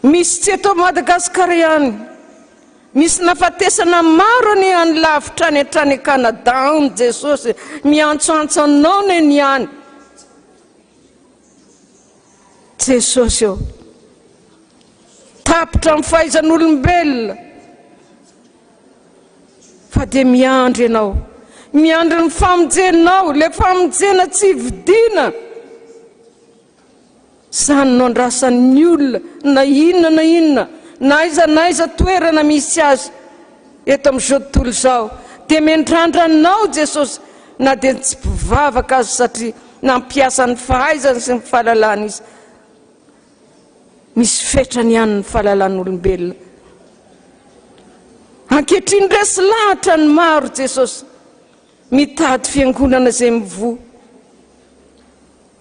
misy tsy eto Madagasikara ihany, misy nafatesana maro eny ihany lavitra any hatrany Canada any Jesosy, miantsoantso anao eny ihany Jesosy. Eo tapitra amin'ny fahaizan'olombelona fa dia miandry ianao, miandry ny famonjenao, le famonjena tsy vidina. Zany no andrasan'ny olona na inona na aiza toerana misy azy eto amin'izao tontolo izao, dia mendrandranao Jesosy, na dia tsy mpivavaka azy satria nampiasa ny fahaizany sy ny fahalalana izy. Misy fetrany ihany ny fahalalàn'olombelona. Ankehitriny resy lahatra ny maro Jesosy, mitady fiangonana zay mivoha,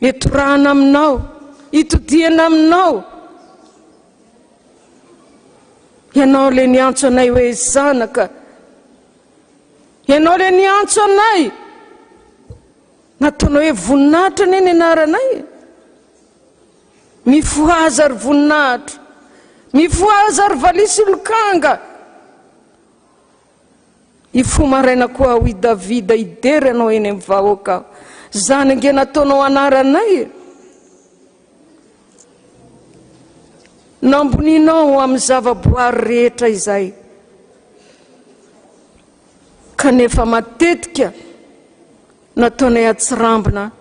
etorahana aminao, itodiana aminao. Ianao le niantso anay hoe zanaka, ianao le niantso anay, nataonao hoe voninahitra neny anaranay. Mifohaza ary voninahitra, mifohaza ary valisy lokanga. Ifomaraina koa ho i Davida idery anao eny amin'ny vahoaka, zany nge nataonao anaranay. Namboninao amin'ny zavaboary rehetra izay, kanefa matetika nataonay atsirambina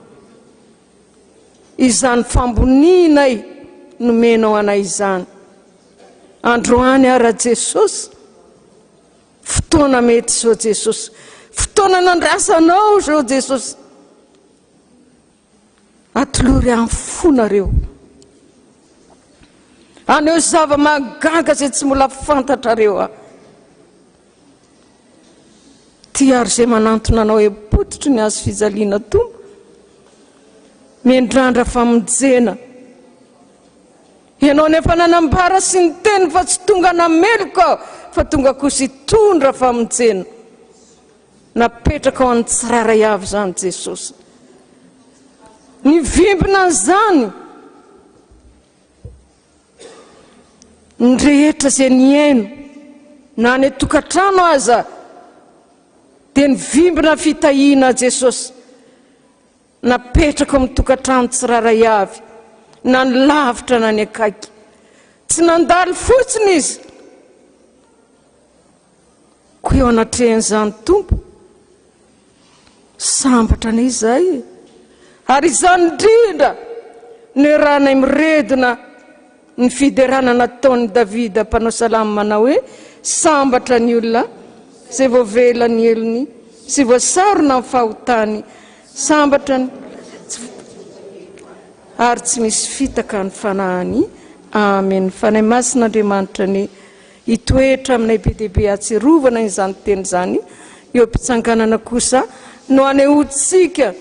izany famboninay nomenao anay izany. Androany ara Jesosy, fotoana mety zao Jesosy, fotoana nandrasanao zao Jesosy, atolory amin'ny fonareo, aneo zava-magaga zay tsy mbola fantatrareo. Ty ary zay manantona anao hoe pototry ny azo fijaliana Tompo, mendrandra famonjena. Ianao nefa nanambara sy ny teny fa tsy tonga nameloka, fa tonga kosa hitondra famonjena. Napetraka ao amin'ny tsiraray avy zany Jesosy, nivimbina zany ny rehetra zay niaino, na ny tokantrano aza dia nivimbina fitahiana Jesosy, napetraka amin'ny tokantrano tsiraray avy, na ny lavitra na ny akaiky. Tsy nandalo fotsiny izy, ko eo anatrehan'izany Tompo, sambatra n'izay. Ary izany indrindra ny ranay miredina ny fiderana nataon'ny Davida mpanao salamo manao hoe sambatra ny olona zay voavela ny elony sy voasarona amin'ny fahotany, sambatra ny ary tsy misy fitaka ny fanahany. Amen. Fanahy masin'Andriamanitra ny hitoetra aminay be dia be atsirovana izany teny zany, eo am-pitsanganana kosa no anehoantsika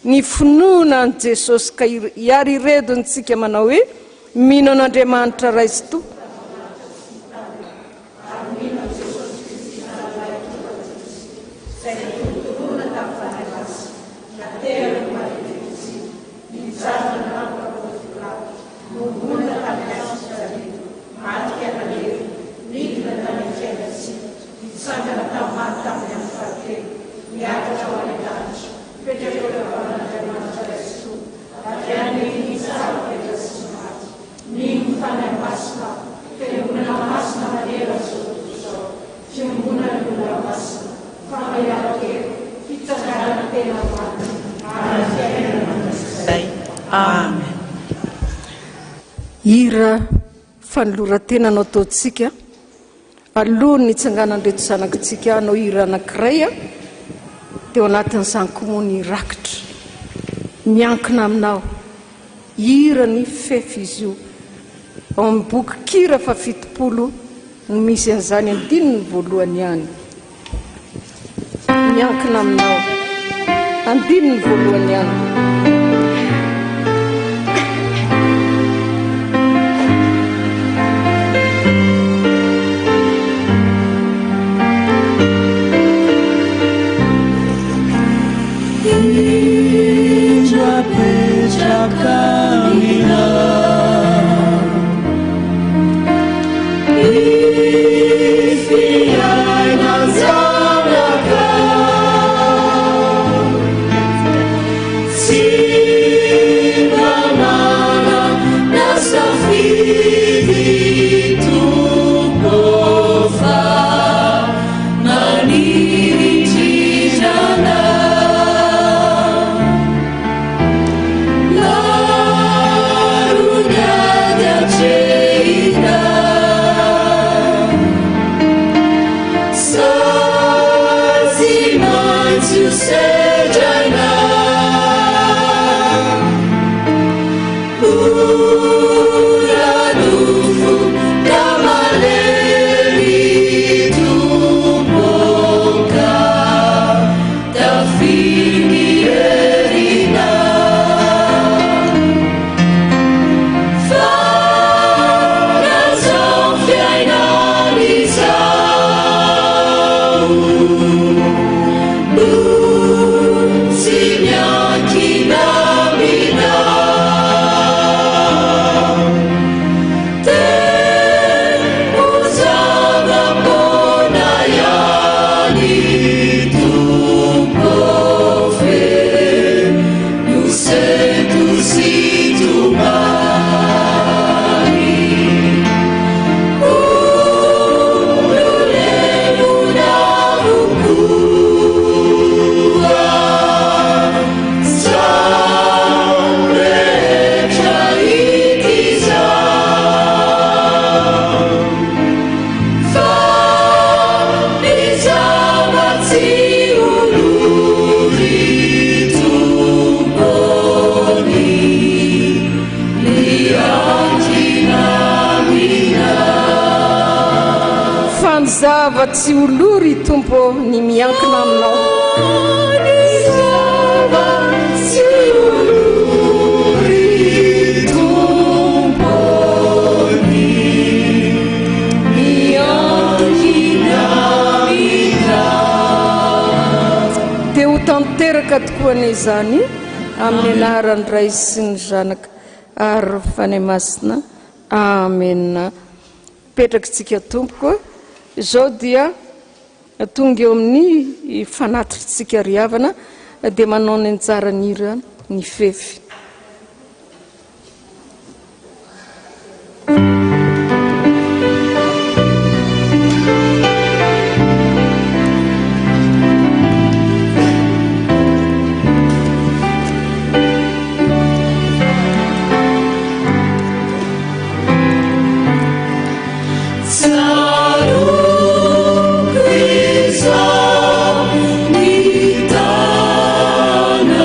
ny finoana an Jesosy, ka hiary iredontsika manao hoe mino an'Andriamanitra ray sy to. Perché ira fanolorantena anao ataontsika aloha ny itsanganan'reto zanakitsika anao ira anankiray a dia ao anatin'izany koa ny rakitra miankina aminao ira ny fefy izy io ao amin'ny boky kira fa 70 no misy an'izany andininy voalohany ihany miankina aminao andininy voalohany ihany tsy olory tompo ny miankina aminao dia ho tanteraka tokoa an'izany amin'ny anaran'ny Ray sy ny Zanaka ary fanay masina amen. Petraka tompoko izao dia tonga eo amin'ny fanatitsika riavana dia manao ny anjara ny hira ny fefy. Ni tanana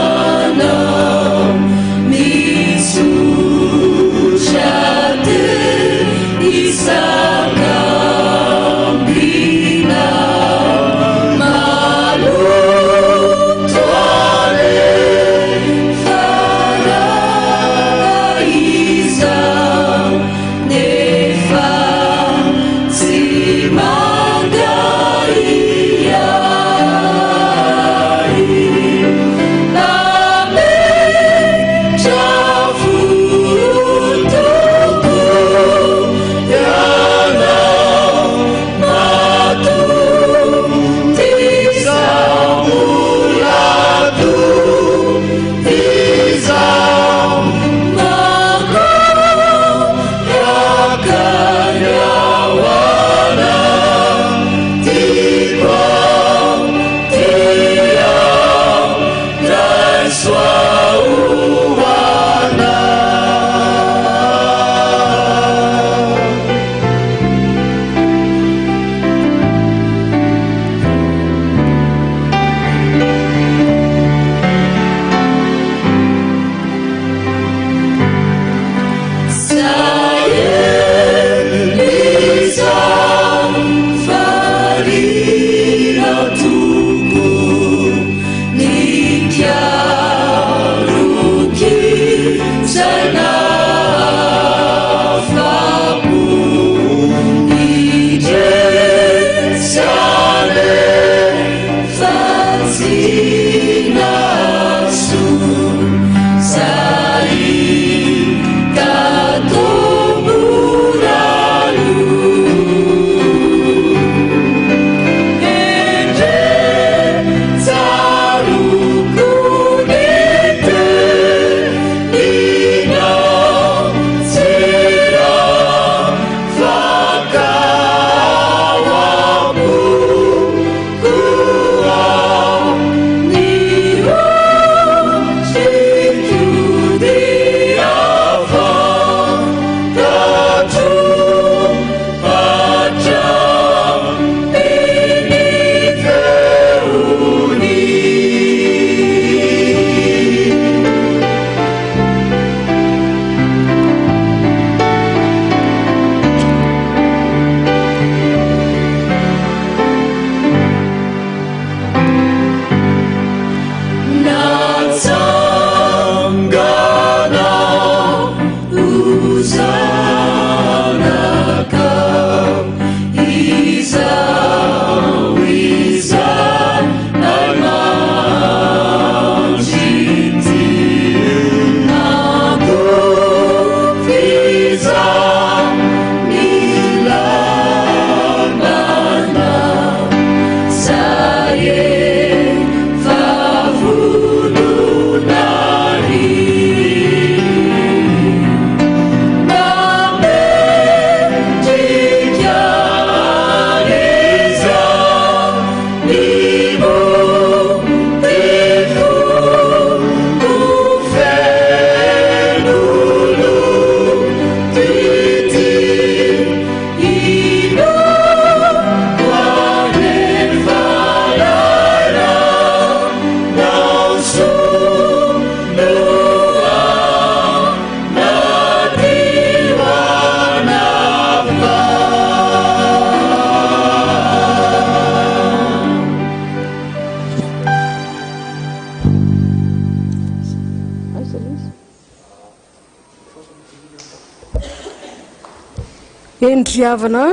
endriavana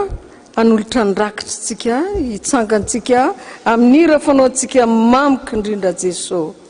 anolotra ndrakitritsika hitsangantsika amin'ny ra fanaontsika mamika indrindra Jesosy.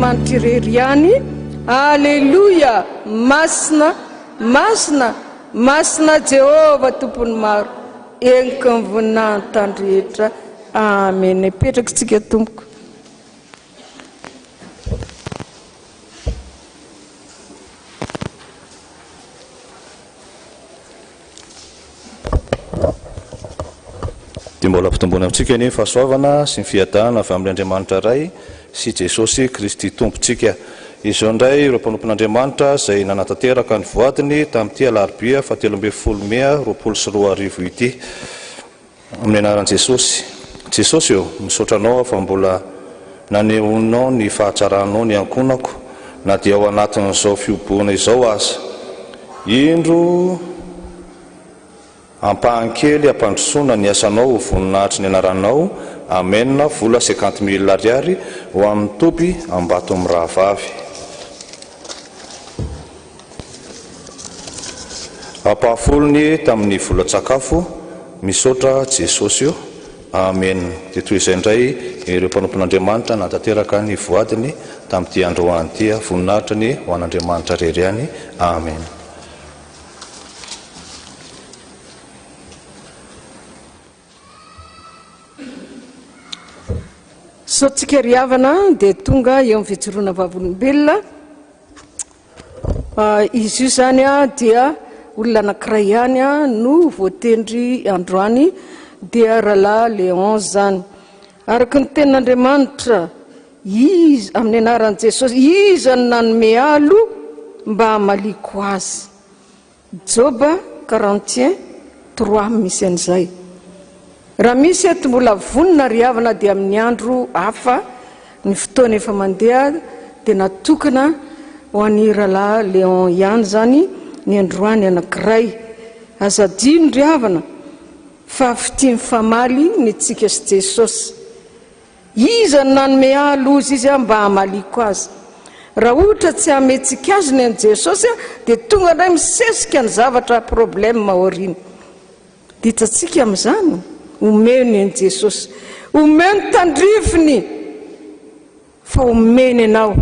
Mantireriani, Alleluia, masna, masna, masna Jehovah tupun mar, engkam vunan tandritra, amen. Petrek tsika tomko. Mampitombona amintsika ny fahasoavana sy ny fiadana avy amin'ny Andriamanitra ray sy Jesosy Kristy tompontsika. Izao ndray ireo mpanompon'Andriamanitra izay nanatanteraka ny voadiny tamin'ity Alarobia 13/2024 ity. Amin'ny anaran'i Jesosy. Jesosy eo, misotranao fa mbola nanehonao ny fahatsaranao ny ankonako, na dia ao anatin'izao fioboana izao aza. Indro ampahankely ampandrosoana ny asanao voninahitry ny anaranao, amenina vola 50,000 ariary ho amin'ny toby ambato amin'ny rahavavy. Ampahafolony tamin'ny volan-tsakafo, misaotra Jesosy io. Amen. Dia toy izay indray ireo mpanompon'Andriamanitra nanatanteraka ny voadiny tamin'ity androany ity, voninahitra ny ho an'Andriamanitra rery ihany. Amen. Saotsika riavana dia tonga eo amin'ny fijoroana vavolombelona. Izy io zany dia olona anankiray ihany no voatendry androany, dia rahalahy Léon zany. Araka ny tenin'Andriamanitra, izy amin'ny anaran'i Jesosy, izy ny nanome alo mba hamaliko azy. Joba 41:3 misy an'izay. Raha misy eto mbola vonina riavana dia amin'ny andro hafa, ny fotoana efa mandeha dia natokana ho an'ny rahalahy Léon ihany zany ny androany anankiray. Azadino riavana fa fitiny famaly ny tsika sy Jesosy. Izy ny nanome alo izy mba hamaliko azy. Raha ohatra tsy hametsika azy ny Jesosy dia tonga indray misesika ny zavatra problème aoriana. Ditatsika amin'izany omeny ny Jesosy, omeny tandrifiny, fa omeny ianao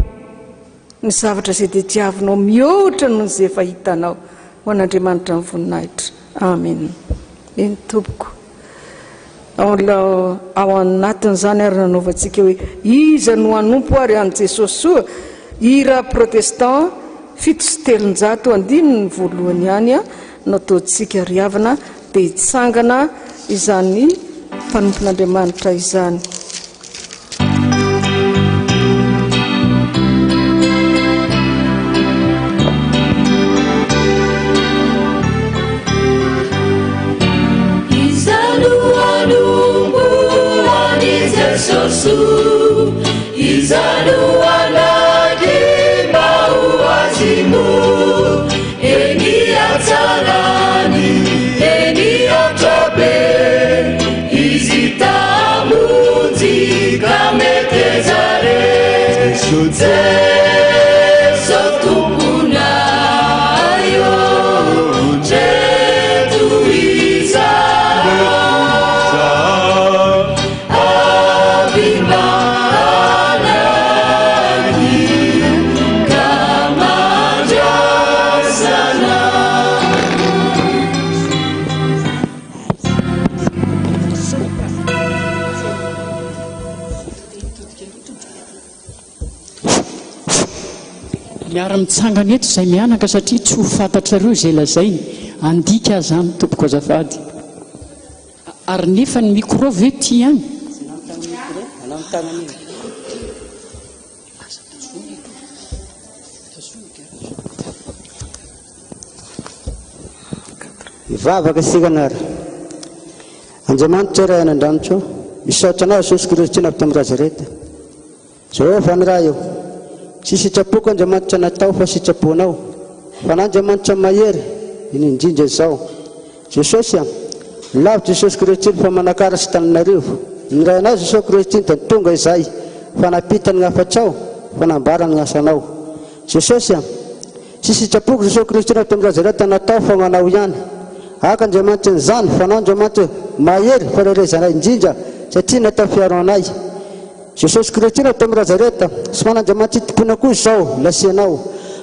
ny zavatra izay dia tiavinao mihoatra noho izay efa hitanao. Ho an'Andriamanitra ny voninahitra. Amen. Eny tompoko. Ao anatin'izany ary nanaovantsika hoe iza no hanompo ary an'i Jesosy soa. Hira protestant 7:3 voalohany ihany nataontsika riavana dia hitsangana izany mpanompon'Andriamanitra izany. Mitsangana eto izay mianaka satria tsy ho fantatrareo izay lazainy, andika azany tompoko azafady. Ary nefa ny micro ve ty ihany. Ivavaka sikanary Andriamanitra iray an-andranitro, misaotra anao Jesosy Kristy avy tamin'ny Nazareta. Jehovah ny raha eo, tsy sitrapoko Andriamanitra natao fa sitraponao, fa n'Andriamanitra mahery iny indrindra izao. Jesosy lavitra Jesosy Kristy fa manakara sy taninarivo. Ny ray anao Jesosy Kristy da tonga izay fa napitany afatrao fa nambarany ny asanao. Jesosy tsy sitrapoko Jesosy Kristy avy tamin'ny Nazareta natao fa manao ihany. Aka Andriamanitra nyzany fa n'Andriamanitra mahery fa rerezanay indrindra satria natafiaro anay. Jesosy Kristy avy tamin'ny Nazareta sy man'Andriamanitra itimpona koa izao lasianao,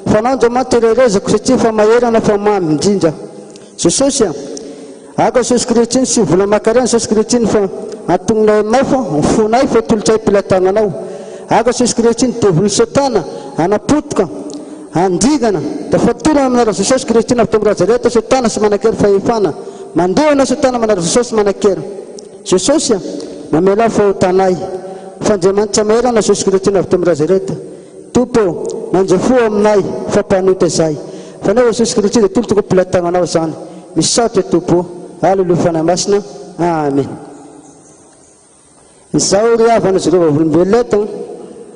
fa n'Andriamanitra rerezako satria fa mahery ana fa mamy indrindra. Jesosy aka Jesosy Kristy sy vola makarena Jesosy Kristy fa antononay aminao fa mifonay fa tolotsay pilatananao. Aka Jesosy Kristy devily Satana anapotika andigana da fatolana amin'ara Jesosy Kristy avy tamin'ny Nazareta Satana sy manakery fahefana mandeha na Satana manara Jesosy manakery. jesosy a mamela fahotanay fandriamanitra maherana jesosy kristy navy teo Nazareta tompo manjafo aminay fampanota zay fa nao jesosy kristy dia tompo toko mpilatananao zany misaotra tompo haleloha fanahy masina amen izao ry havana zareo vavolombelona eto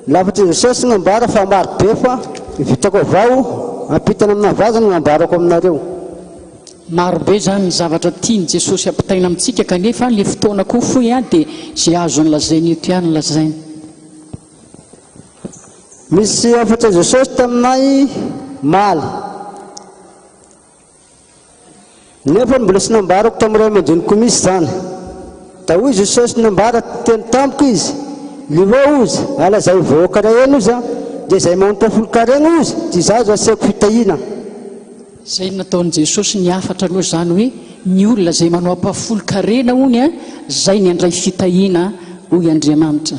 lafatry jesosy gnambara fa maro be fa vitako avao ampitana amina vazana gnambarako aminareo marobe zany ny zavatra tiany jesosy ampitaina amintsika kanefa le fotoana koa foy a dia zay azo ny lazainy eto ihany lazainy misy afatra jesosy taminay maly nefa mbola sy nambarako tamin'ray aman-dreniko misy zany da hoy jesosy nambara teny tamiko izy livoa ozy ala zay voakaraena ozy a dia zay magnotafolo-karena ozy ty za zo asiako fitahina zay nataon'i jesosy ny afatra aloha zany hoe ny olona zay manao ampahafolo-karena ony a zay ny andray fitahina hoy Andriamanitra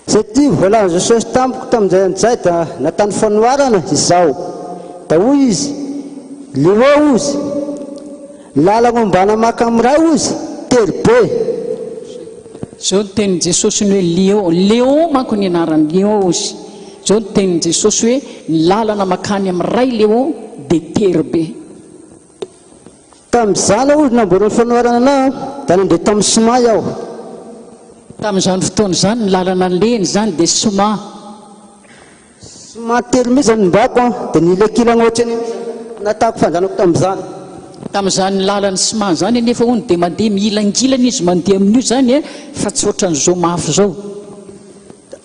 zay ty volana jesosy tamiko tamin'izay an'izay da natany fanoharana izao da hoy izy livoa ozy lalagna ombana maka amiray ozy tery be zao ny tenin'i jesosy ny hoe léon manko ny anarany léon ozy zao ny tenin'i jesosy hoe ny lalana makany amiray léon dia tery be tamin'izany ozy namborony fanoharana ana da nandeha tamin'ny soma aho tamin'izany fotoana zany ny lalana leny zany dia soma tery mihitsy zany mbako dia nilakilana ohatrany natahako fanjanako tamin'izany tamin'izany ny lalany soma zany nefa hony dia mandeha milangilana izy mandeha amin'io zany fa tsy ohatran'izao mafy zao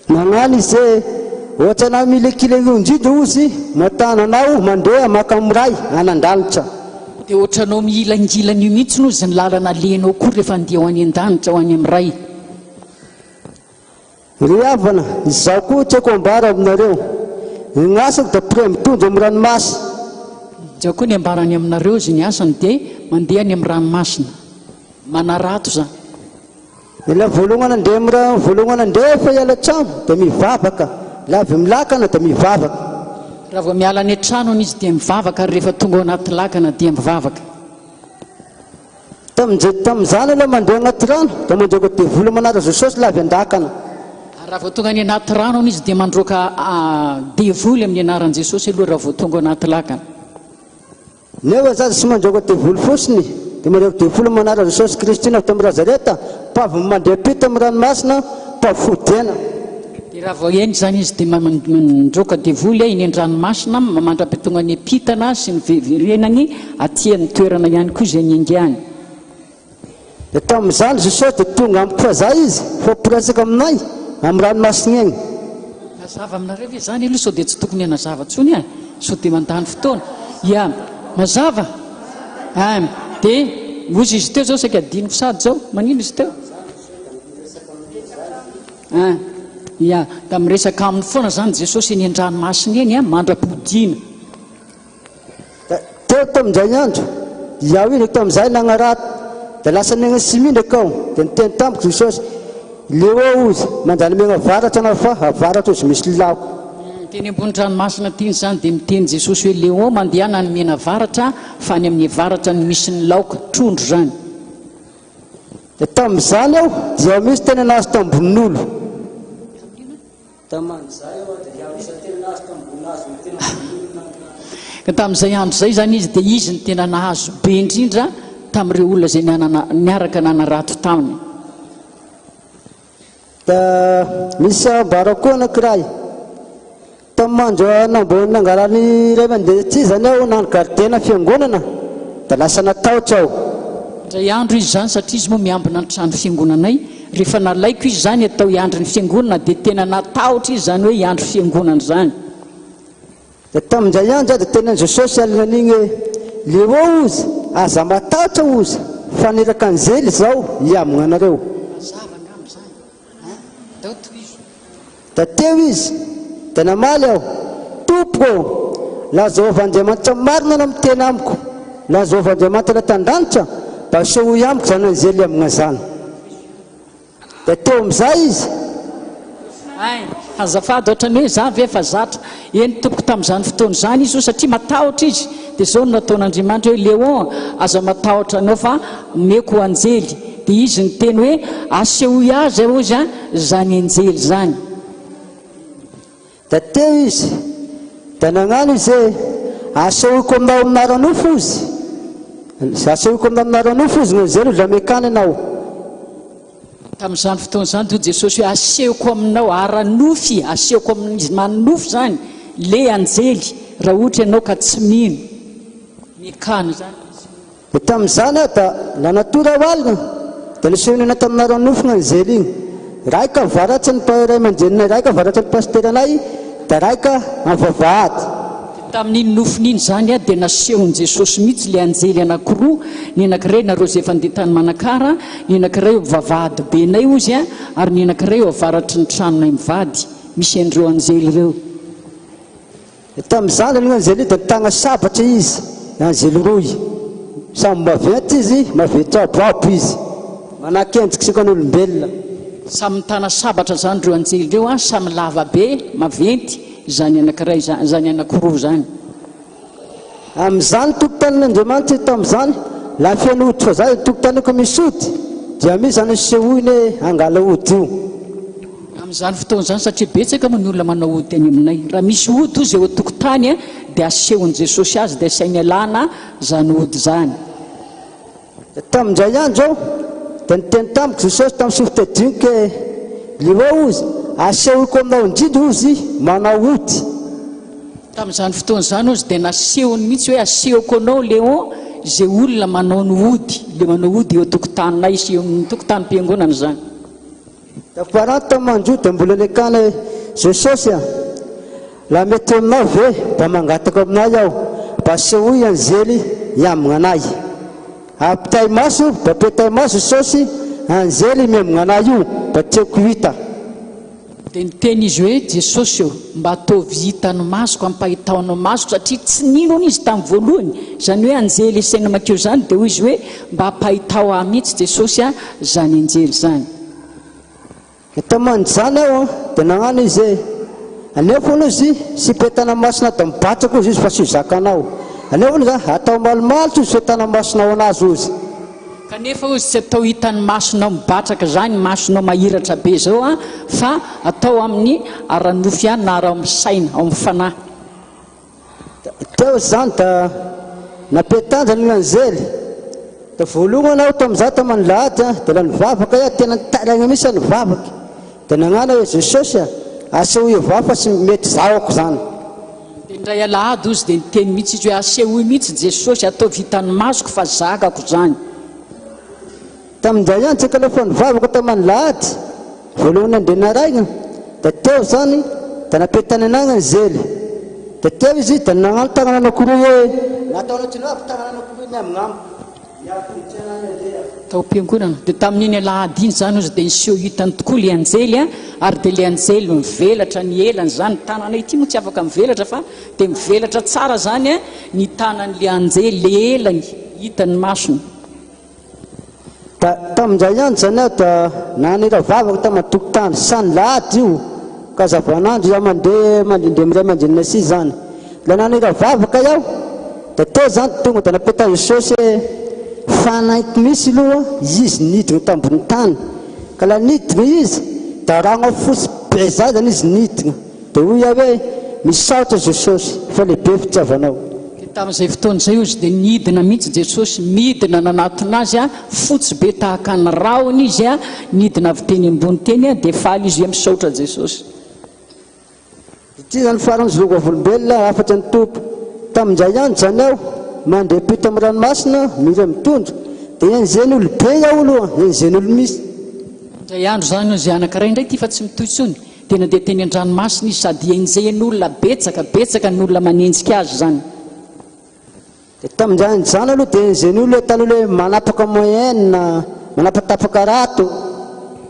nagnano izy ohatra na milakilana indrindra ozy matananao mandeha maka amiray anandalitra dia ohatranao milangilana io mihitsy no izy ny lalana lenao koa rehefa andeha ho any an-danitra ho any amiray ry havana izao koa tiako ambara aminareo ny asako da pre mitondra amin'ny ranomasy zao koa ny ambarany aminareo izy ny asany dia mandeha any amin'ny ranomasina manarato zany ila voalohany andeha fa hiala trano dia mivavaka la avy milakana dia mivavaka raha vao miala any an-tranony izy dia mivavaka ary rehefa tonga ao anaty lakana dia mivavaka tamin'izany aloha mandeha anaty rano da mandroaka devoly manara jesosy la avy andakana raha vao tonga any anaty ranony izy dia mandroaka devoly amin'ny anaran'i jesosy aloha raha vao tonga anaty lakana nefa zaza sy mandroaka devoly fosiny dia mandroaka devoly manara jesosy kristy navy tamin'ny Nazareta pavy mandeha pita amin'ny ranomasina pavifodena dia raha vao eny zany izy dia mandroaka devoly eny an-dranomasina mandra-pitonga ny epitana sy ny verenany aty amin'ny toerana ihany koa izay niangany dia tamin'izany jesosy dia tonga amiko fa zay izy fampiresaka aminay amin'ny ranomasina eny mazava aminareo ve zany aloha sao dia tsy tokony hanazava ntsony a sao dia mandany fotoana ia mazava dia ozy izy teo zao saika adiniko sady zao manino izy teo ia da miresaka amin'ny foana zany jesosy eny an-dranomasina eny a mandra-podiana teo tamin'izay andro iaho iny tamin'izay nagnarato dia lasa negna sy mindraka ao dia niteny tamiko jesosy leo ozy mandany megna varatra anao fa avaratra ozy misy lako teny ambony ranomasina tiany zany dia miteny jesosy hoe léon mandehana ny mena varatra fa ny amin'ny varatra ny misy ny laoka trondro zany dia tamin'izany aho dia misy tena nazo tambonin'olo ka tamin'izay andro zay zany izy dia izy ny tena nahazo be indrindra tamin'ireo olona zay niaraka nanarato taminy da misy ambara koa anankiray tamin'ny mandro namboany nangarany ray mandeha ty zany aho nano gardena fiangonana da lasa natahotra aho ndray andro izy zany satria izy moa miambina ny trano fiangonanay rehefa nalaiko izy zany atao hiandry ny fiangonana dia tena natahotra izy zany hoe hiandry fiangonana zany dia tamin'izay andro dia tena jesosy alina an'igny hoe leo ozy aza matahotra ozy faneraka anjely zao hiamina anareo da teo izy da namaly aho tompoko la Jehovah-Andriamanitra marina na miteny amiko la Jehovah-Andriamanitra tandanitra da sehoy amiko zany anjely amina zany da teo amin'izay izy ay azafady ohatrany hoe zavy efa zatra eny tompoko tamin'izany fotoana izany izy io satria matahotra izy dia zao no nataon'Andriamanitra hoe Léon aza matahotra anao fa meko anjely dia izy ny teny hoe asehoy azy ozy a zany anjely zany da teo izy da nagnano izy hoe asehoiko aminao aminaranofo izy asehoiko aminao aminaranofo izy nozelo lamekany anao tamin'izany fotoana izany toy Jesosy hoe asehoko aminao aranofy asehoko amin'izy manofo zany le anjely raha ohatra ianao ka tsy mino mekany zany dia tamin'izany aho da nanatora oalina da nisehonana tamina ranofo ny anjely igny raika mivaratsy ny ray aman-drenina raika mivaratsy ny pasteranay da raika am'vavahady tamin'iny nofon'iny zany a dia nasehon'i Jesosy mihitsy le anjely anankiroa ny anankiray nareo izay efa ndeha tany manakara ny anankiray eo vavahady benay ozy a ary ny anankiray eo avaratry ny tranonay mivady misy an'ireo anjely ireo tamin'izany aloha anjely da nitagna sabatra izy anjely roy samy maventy izy maventy aboabo izy manakenjika sika n'olombelona samy mitana sabatra zany ireo anjely ireo a samy lava be maventy zany anankiray zany anankiroa zany amin'izany tokotanin'Andriamanitra tamin'izany la fianoditra fa zany tokotaniko misy ody dia misy zany sehoiny hoe angala ody io amin'izany fotoana zany satria betsaka moa ny olona manao ody any aminay raha misy ody ozy eo atokotany a dia asehon'i Jesosy azy dia sainy alana zany ody zany tamin'izay andro da niteny tamiko Jesosy tamin'ny sofitadinike leo izy asehoko aminao indrindra ozy manao ody tamin'izany fotoana zany ozy dia nasehony mihitsy hoe asehoko anao Léon izay olona manao ny ody le manao ody eo tokotaninay sy eo ny tokotany-piangonana zany da faranty tamin'ny mandro da mbola lekana hoe Jesosy a la mety aminao ve mba mangataka aminay aho mba asehoy anjely iamigna anay ampitay maso mba petay maso Jesosy anjely miamigna anay io mba tiako hita dia niteny izy hoe Jesosy eo mba ataovy hitany masoko ampahitaonao masoko satria tsy ninona izy tamin'ny voalohany zany hoe anjely esaina makeo zany dia hoy izy hoe mba ampahitao ahy mihitsy Jesosy a zany anjely zany taman'izany aho dia nagnano izy hoe anefona izy sy petana masina da mibatraka ozy izy fa sy zakanao anefona za atao malomalotra izy petana masinao anazy ozy kanefa ozy tsy atao hitany masonao mibatraka zany masonao mahiratra be zao a fa atao amin'ny aranofy ihany na ara amin'ny saina ao amin'ny fanahy teo zany da napetanjany ny anjely da voalohany aho tamin'izany taman'lahady a dia la nivavaka iaho tena nitaragna misy nivavaka dia nagnano hoe Jesosy a asehoy avao fa sy mety zahoako zany dia indray alahady ozy dia niteny mihitsy izy hoe asehoy mihitsy Jesosy atao vitany masoko fa zakako zany tamin'izay ihany tsika lafa nivavaka taman'lahady voalohany andrenaraigna da teo zany da napetany anagny anjely da teo izy da nagnano tagnana anankiroa hoe nataonao tsy navy tagnana anankiroa ny amignamo tao-piangonana dia tamin'iny alahady iny zany ozy dia niseho hitany tokoa le anjely a ary dia le anjely mivelatra ny elany zany tanana ity moa tsy afaka mivelatra fa dia mivelatra tsara zany a ny tanan'le anjely le elany hitany masony da tamin'izay ihany zany aho da nanira vavaka tamatokotany sany lahady io ka zavanandro iaho mandeha mandindre amiray aman-drenina sy zany la nanira vavaka iaho da teo zany tonga da napetany Jesosy hoe fanaiko misy aloha izy nidina tambony tany ka la nidina izy da ragno fotsy be zay zany izy nidina dia hoy iaho hoe misaotra Jesosy fa lehibe fitiavanao tamin'izay fotoana izay ozy dia nidina mihitsy Jesosy midina nanatona azy a fotsy be tahaka ny raony izy a nidina avy teny ambony teny a dia faly izy hoe misaotra Jesosy ity zany farany zoloko volombelona afatsy ny tompo tamin'izay ihany zany aho mandeha pito amin'ny ranomasina mira mitondro dia en'izany olo be iaho aloha en'izany olo misy indray andro zany ozy anankiray indray ty fa tsy mitohitsony dia nandeha teny an-dranomasina izy sady enjen'olona betsaka ny olona manenjika azy zany dia tamin'izany zany aloha dia en'izany olo tany olo hoe manapaka moyenne manapatapaka rato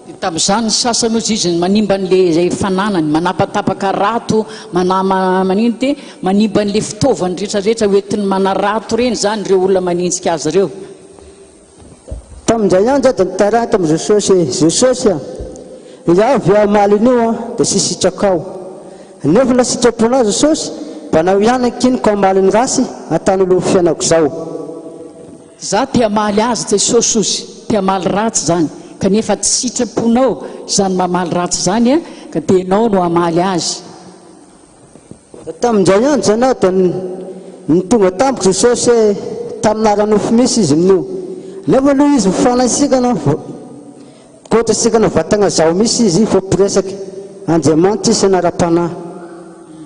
dia tamin'izany ny sasany ozy izy manimba n'le fananany manapatapaka rato manino dia manimba n'le fitaovany rehetrarehetra hoentiny manarato reny zany ireo olona manenjika azy ireo tamin'izay ihany zay da nitaraha tamin'i Jesosy hoe Jesosy a izaho via malinio dia sisitraka nefa la sitrapona Jesosy banao ihany kiniko amaliny rasy atany aloha fiainako zao. Za tia maly azy Jesosy ozy tia maly ratsy zany kanefa tsy sitraponao zany mamaly ratsy zany ka dia ianao no amaly azy. Tamin'izay ihany zanao dia nitonga tamiko Jesosy tamin'ara-nofo misy izy minio nefa aloha izy mifanasikana kotrasikana vatagna zao misy izy fompiresaky Andriamanitra isy anara-panahy.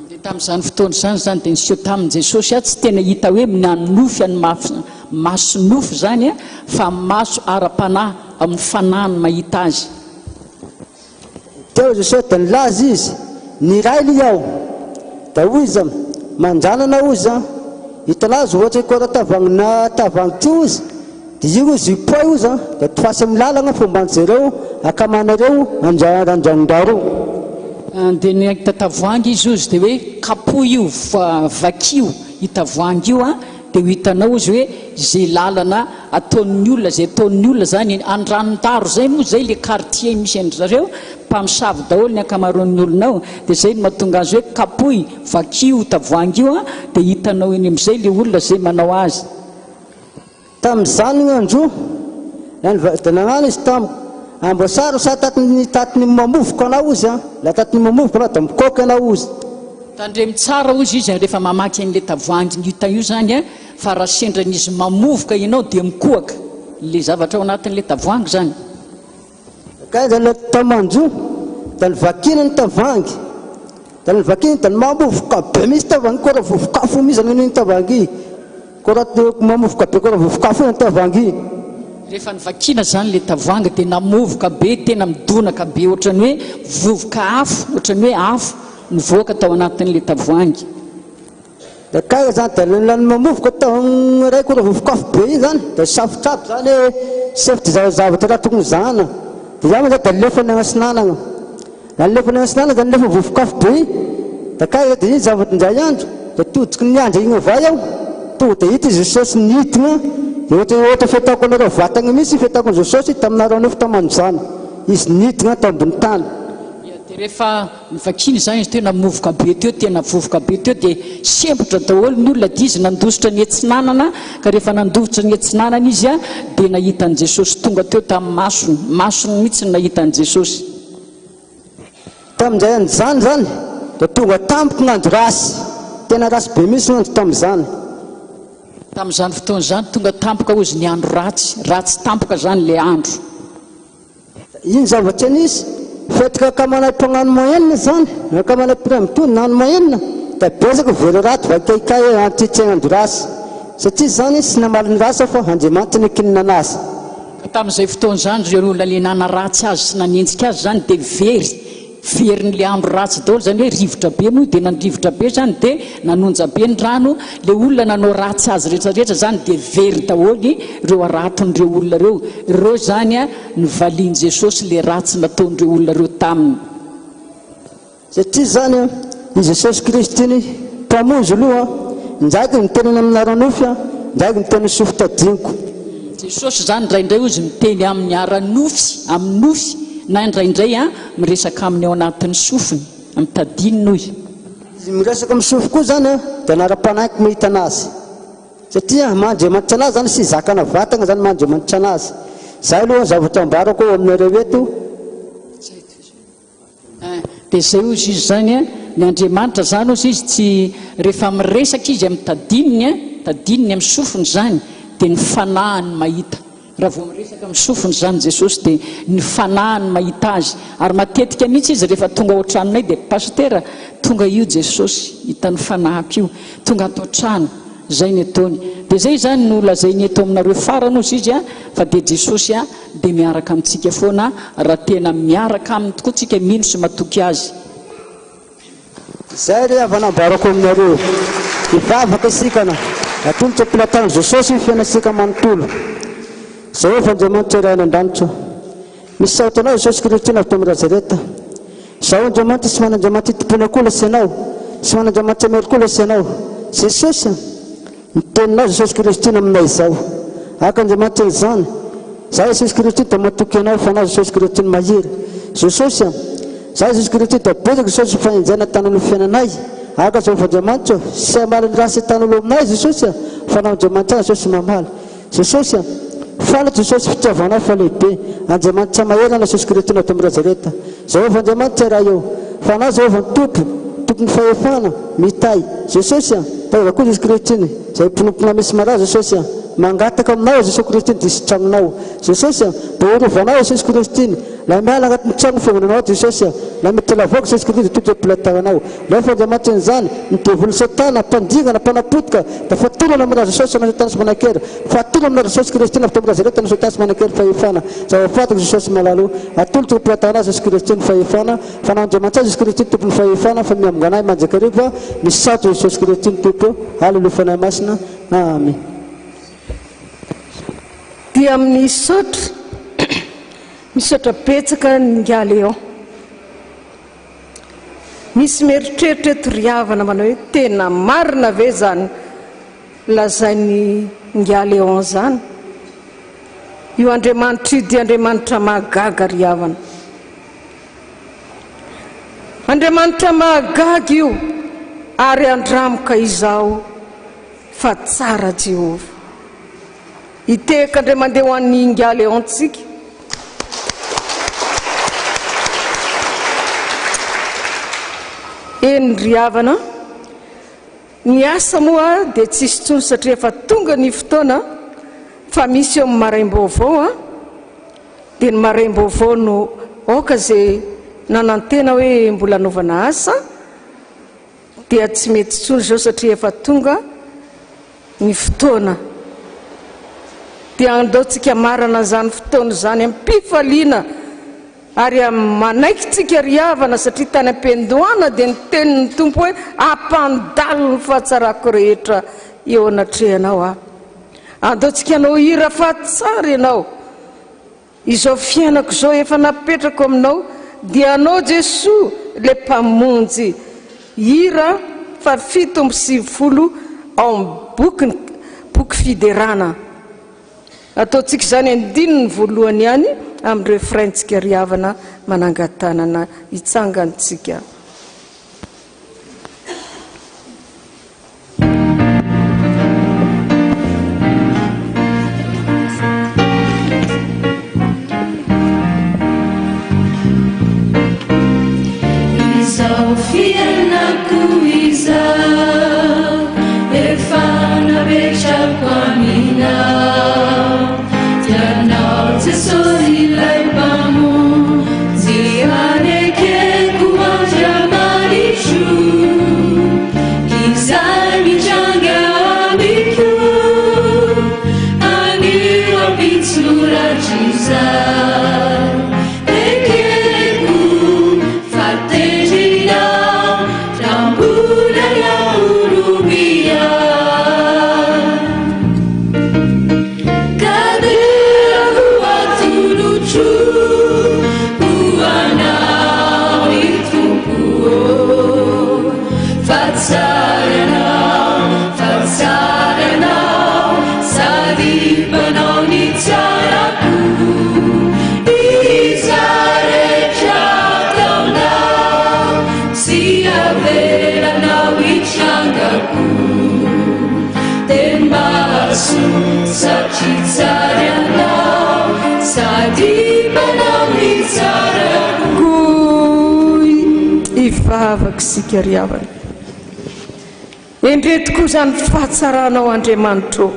Dia tamin'izany fotoana zany zany dia niseho tamin'i Jesosy tsy tena hita hoe minany nofy any maso nofy zany fa maso ara-panahy amin'ny fanahiny mahita azy. Teo Jesosy dia nilaza izy niraily iaho da hoy izy manjanana ozy hitalazo ohatra koa tavangina tavangitio izy dia io izy ipoa io izy da toasy amin'ny lalana fomban'izareo akamanareo andrandrandaro. Dia ny tavoahangy izy ozy dia hoe kapo io vakio hitavoahangy io dia ho hitanao izy hoe zay lalana ataon'ny olona zay ataon'ny olona zany andranon-taro zay moa zay le quartier misy an'zareo mpamosavy daholo ny akamaroan'ny olona ao dia zay no mahatonga azy hoe kapoy vakio tavoahangy io dia hitanao eny amin'izay le olona zay manao azy. Tamin'izany andro da nagnano izy tamiko amboasary sa tatiny mamovoka anao izy la tatiny mamovoka anao da mikoka anao izy. Tandremy tsara ozy izy rehefa mamaky an'le tavoahangy ngita io zany fa raha sendran'izy mamovoka ianao dia mikoaka le zavatra ao anatin'le tavoahangy zany. Ka zany tamanjo da nivakina ny tavoahangy da nivakina da mamovoka be misy tavoahangy koa raha vovokafo misy an'iny tavoahangy koa raha mamovoka be koa raha vovokafo ny tavoahangy. Rehefa nivakina zany le tavoahangy dia namovoka be tena midonaka be ohatrany hoe vovoka afo ohatrany hoe afo nivoaka tao anatin'le tavoahangy. Da ka zany da lany mamovoka tao ray koa raha vovokafo be iny zany da safotrapo zany hoe sefty zavatra raha tokony zahana dia zany zany da lefa ny agnasinanana la lefa ny agnasinanana zany lefa vovokafo be iny da ka dia iny zavatra ndray andro da todiky ny andro iny avay aho tonga dia hita izy Jesosy nihitigna dia ohatra fetako anareo vatagna misy fetako Jesosy taminareo nofo taman'izany izy nihitigna tao ambony tany. Dia rehefa nivakiny zany izy teo namovoka be teo tena vovoka be teo dia sempotra daholo ny olona dia izy nandositra ny etsinanana ka rehefa nandovotra ny etsinanana izy dia nahitan'i Jesosy tonga teo tamin'ny masony mihitsy ny nahitan'i Jesosy. Tamin'izay an'izany zany dia tonga tampoka gn'andro rasy tena rasy be misy gn'andro tamin'izany. Tamin'izany fotoana zany tonga tampoka ozy ny andro ratsy tampoka zany le andro. Iny zavatra nisy fetika akamanam-pagnano moyenina zany akamanam-piramy tony nano moyenina da betsaka very raty vakaikai antitrena andro rasy satria zany sy namaliny rasy fa Andriamanitra nikinina anazy. Tamin'izay fotoana zany ry olona le nana ratsy azy sy nanenjika azy zany dia veryn'le andro ratsy daholo zany hoe rivotra be moa dia nandrivotra be zany dia nanonja be ny rano le olona nanao ratsy azy rehetrarehetra zany dia very daholy ireo araton'ireo olona ireo zany nivalian'i Jesosy le ratsy nataon'ireo olona ireo taminy. Satria zany i Jesosy Kristy iny mpamonjy aloha ndraiky niteneny amin'ny ara-nofy ndraiky niteny sofitadiniko. Jesosy zany indraindray ozy miteny amin'ny ara-nofy amin'ny nofy na indraindray miresaka aminy ao anatin'ny sofiny amin'ny tadininy izy. Izy miresaka amin'ny sofy koa zany dia nara-panahiko mahita anazy satria mandriamanitra anazy zany sy zakana vatagna zany mandriamanitra anazy. Zay aloha zavatra ambarako aminareo eto. Dia zay ozy izy zany ny Andriamanitra zany ozy izy tsy rehefa miresaka izy amin'ny tadininy amin'ny sofiny zany dia ny fanahiny mahita. Raha vao miresaka amin'ny sofiny zany Jesosy dia ny fanahiny mahita azy ary matetika mihitsy izy rehefa tonga ao tranonay dia pastera tonga io Jesosy hitany fanahiko io tonga atao trano zay ny ataony. Dia zay zany no lazainy eto aminareo farany ozy izy fa dia Jesosy dia miaraka amintsika foana raha tena miaraka aminy tokoa tsika mino sy matoky azy. Zay ry avanambarako aminareo ivavaka isikana atolotra ampilatana Jesosy ny fiainasika manontolo. Zao fa Andriamanitra iray any an-danitra misy saotra anao Jesosy Kristy navy tao amin'ny Nazareta. Zao Andriamanitra sy manandriamanitra itompona koa lasy anao sy manandriamanitra mery koa lasy anao Jesosy niteninao Jesosy Kristy aminay izao aka Andriamanitra izany. Zay Jesosy Kristy da matoky anao fa anao Jesosy Kristy mahiry jesosy za jesosy kristy dabozaka jesosy fahenjana tanolo fiainanay aka zaovandramanitra sy amaliny rasy tanolo aminay jesosy fanandriamanitra jesosy mamaly jesosy fala jesosy fitiavana fa lehibe andriamanitra mahelana jesosy kristy nato amin'ny razareta zaovandramanitra raha eo fa na zaovany tompony fahefana mitay jesosy taova koa jesosy kristy iny zay mpinompona misy maraza jesosy mangataka aminao jesosy kristy iny disy-tragnonao jesosy borovanao jesosy kristy iny la miala agnatin'ny tragno fiangonanao jesosy la mety lavoaka jesosy kristy totry pilatananao la fandriamanitra n'izany midevolo satana mpandingana mpanapotika da fatolana amina jesosy na satana sy manakera fatolana amina jesosy kristy na fotoa razareta na satana sy manakera fahefana zavafatako jesosy malalo atolotra pilatana jesosy kristy ny fahefana fa nandriamanitra jesosy kristy tompony fahefana fa miamganahy manjakariva misato jesosy kristy ny tompo haleluya fanahy masina amen dia amin'ny misaotra betsaka nga leon misy meritreritra eto riavana manao hoe tena marina ve zany lazainy nga leon zany io andriamanitra io dia andriamanitra mahagaga riavana andriamanitra mahagaga io ary andramoka izao fa tsara Jehova iteka andray mandeha ho an'ny nga leontsika eny riavana ny asa moa dia tsisy tsony satria efa tonga ny fotoana fa misy eo amin'ny maraim-baovao dia ny maraim-baovao no oka zay nanantena hoe mbola anaovana asa dia tsy mety tsony zao satria efa tonga ny fotoana dia andaotsika marana zany fotoana zany am-pifaliana ary manaikitsika riavana satria tany am-pendohana dia ny tenin'ny tompo hoe ampandalo ny fahatsarako rehetra eo anatrehanao andaotsika anao hira fa tsara ianao izao fiainako zao efa napetrako aminao dia anao Jesoa le mpamonjy hira fa 7:20 ao amin'ny boky fiderana ataotsika zany andininy voalohany ihany amin'ny refraintsika riavana manangatanana hitsangantsika izao fiainako izao efa napetrako aminao tianao Jesosy ilay mpamonjy anekeko andriamanitro izay mitranga amiko anio ampitsoratra izay ekeko fatendrinao rambola Alarobia ivavaka sika riavana endretiko zany fahatsaranao Andriamanitra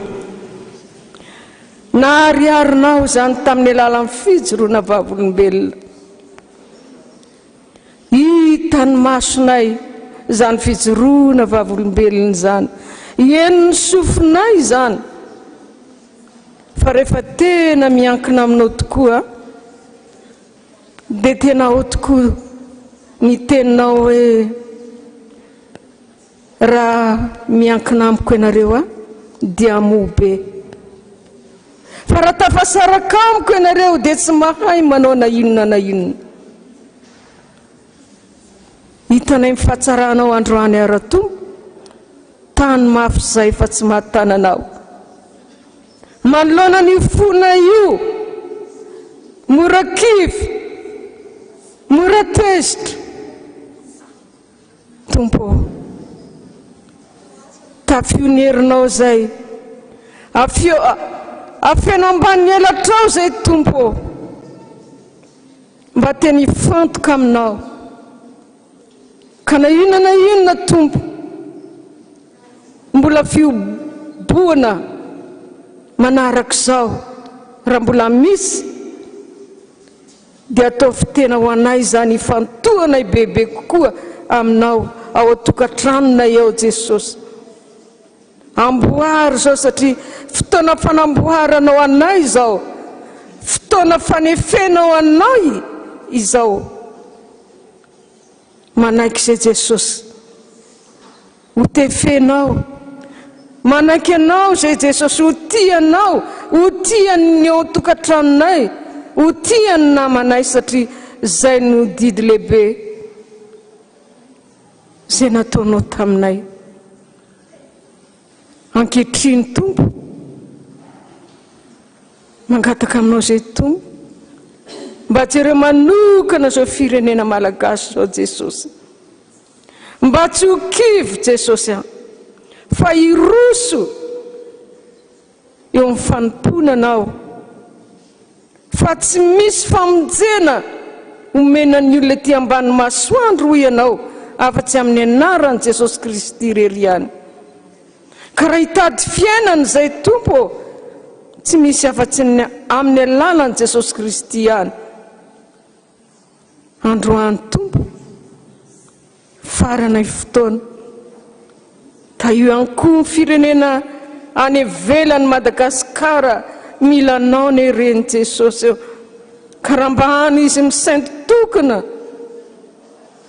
nahariarinao zany tamin'ny alalan'ny fijoroana vavolombelona hitany masonay zany fijoroana vavolombelona zany enony sofinay zany fa rehefa tena miankina aminao tokoa dia tena ao tokoa ny teninao hoe raha miankina amiko ianareo dia mobe fa raha tafasaraka amiko ianareo dia tsy mahay manao na inona hitanay mifahatsaranao androany aratompo tany mafy zay fa tsy mahatananao manoloana ny fona io morakivy mora tezitra tompo tafionerinao zay afenao ambany elatrao zay tompo mba teny fantoka aminao ka na inona tompo mbola fioboana manaraka zao raha mbola misy dia ataovy tena ho anay zany fantohanay bebe kokoa aminao ao atokantranonay ao Jesosy amboary zao satria fotoana fanamboaranao anay zao fotoana fanefenao anay izao manaiky zay Jesosy ho tefenao manaiky anao zay Jesosy ho tianao ho tian'ny ao tokantranonay ho tian'ny namanay satria zay no didy lehibe zay nataonao taminay ankehitriny tompo mangataka aminao zay tompo mba tsy ireo manokana zao firenena malagasy zao Jesosy mba tsy ho kivy Jesosy fa iroso eo amin'ny fanomponanao fa tsy misy famonjena omenan'ny olona ty ambany masoandro ho ianao afa-tsy amin'ny anaran'i Jesosy Kristy irery ihany ka raha hitady fiainana zay tompo tsy misy afa-tsy amin'ny alalan'i Jesosy Kristy ihany androany tompo faranay fotoana ta io ankoho firenena any ivelany Madagasikara mila anao ny reny Jesosy eo ka raha mba hany izy misainty tokana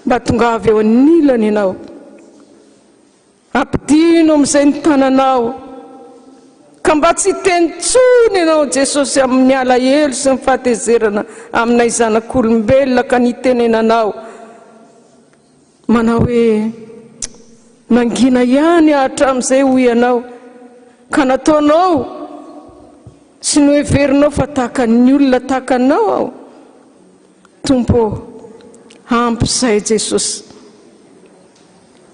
mba tonga avy eo anilany ianao ampidino amin'izay ny tananao ka mba tsy tentsony ianao Jesosy amin'ny alahelo sy ny fahatezerana aminay zanak'olombelona ka nitenenanao manao hoe mangina ihany hatramin'izay ho ianao ka nataonao sy ny hoeverinao fa tahaka ny olona tahaka anao ao tompo ampy zay Jesosy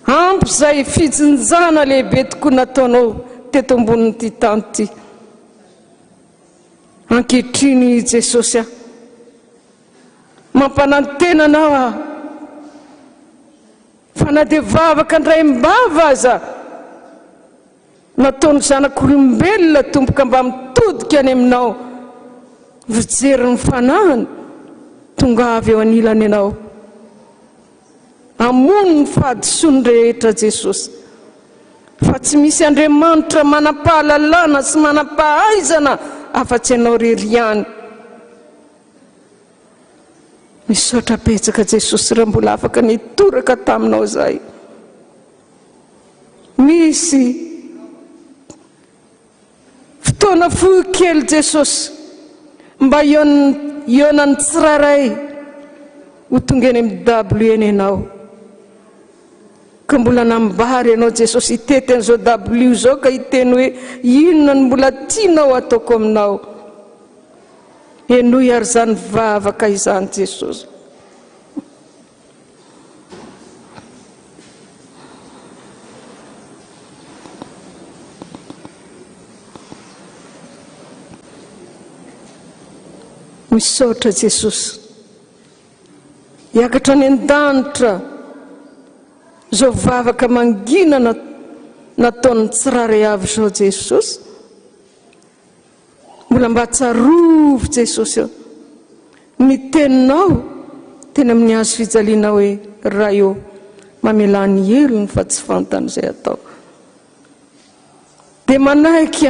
ampy zay fijinjana lehibe tokoa nataonao teto ambonin'ity tany ty ankehitriny Jesosy mampanantena anao fa na dia vavaka ndray mbava aza nataony zanak'olombelona tompoka mba mitodika any aminao vijery ny fanahany tonga avy eo anilany ianao amono ny fahadisoany rehetra Jesosy fa tsy misy Andriamanitra manam-pahalalana sy manam-pahaizana afa-tsy ianao rery ihany misaotra betsaka Jesosy raha mbola afaka nitoraka taminao zay misy fotoana fohy kely Jesosy mba ionany tsiraray ho tonga eny amin'ny dablo eny ianao ka mbola nambary ianao Jesosy hitety an'izao dablo zao ka hiteny hoe inona ny mbola tianao ataoko aminao enoy ary zany vavaka izany Jesosy misaotra Jesosy hiakatra any an-danitra zao vavaka mangina nataon'ny tsiraray avy zao Jesosy mbola mba tsarovy Jesosy eo ny teninao teny amin'ny azo fijaliana hoe raha eo mamelany helony fa tsy fantany zay atao dia manaiky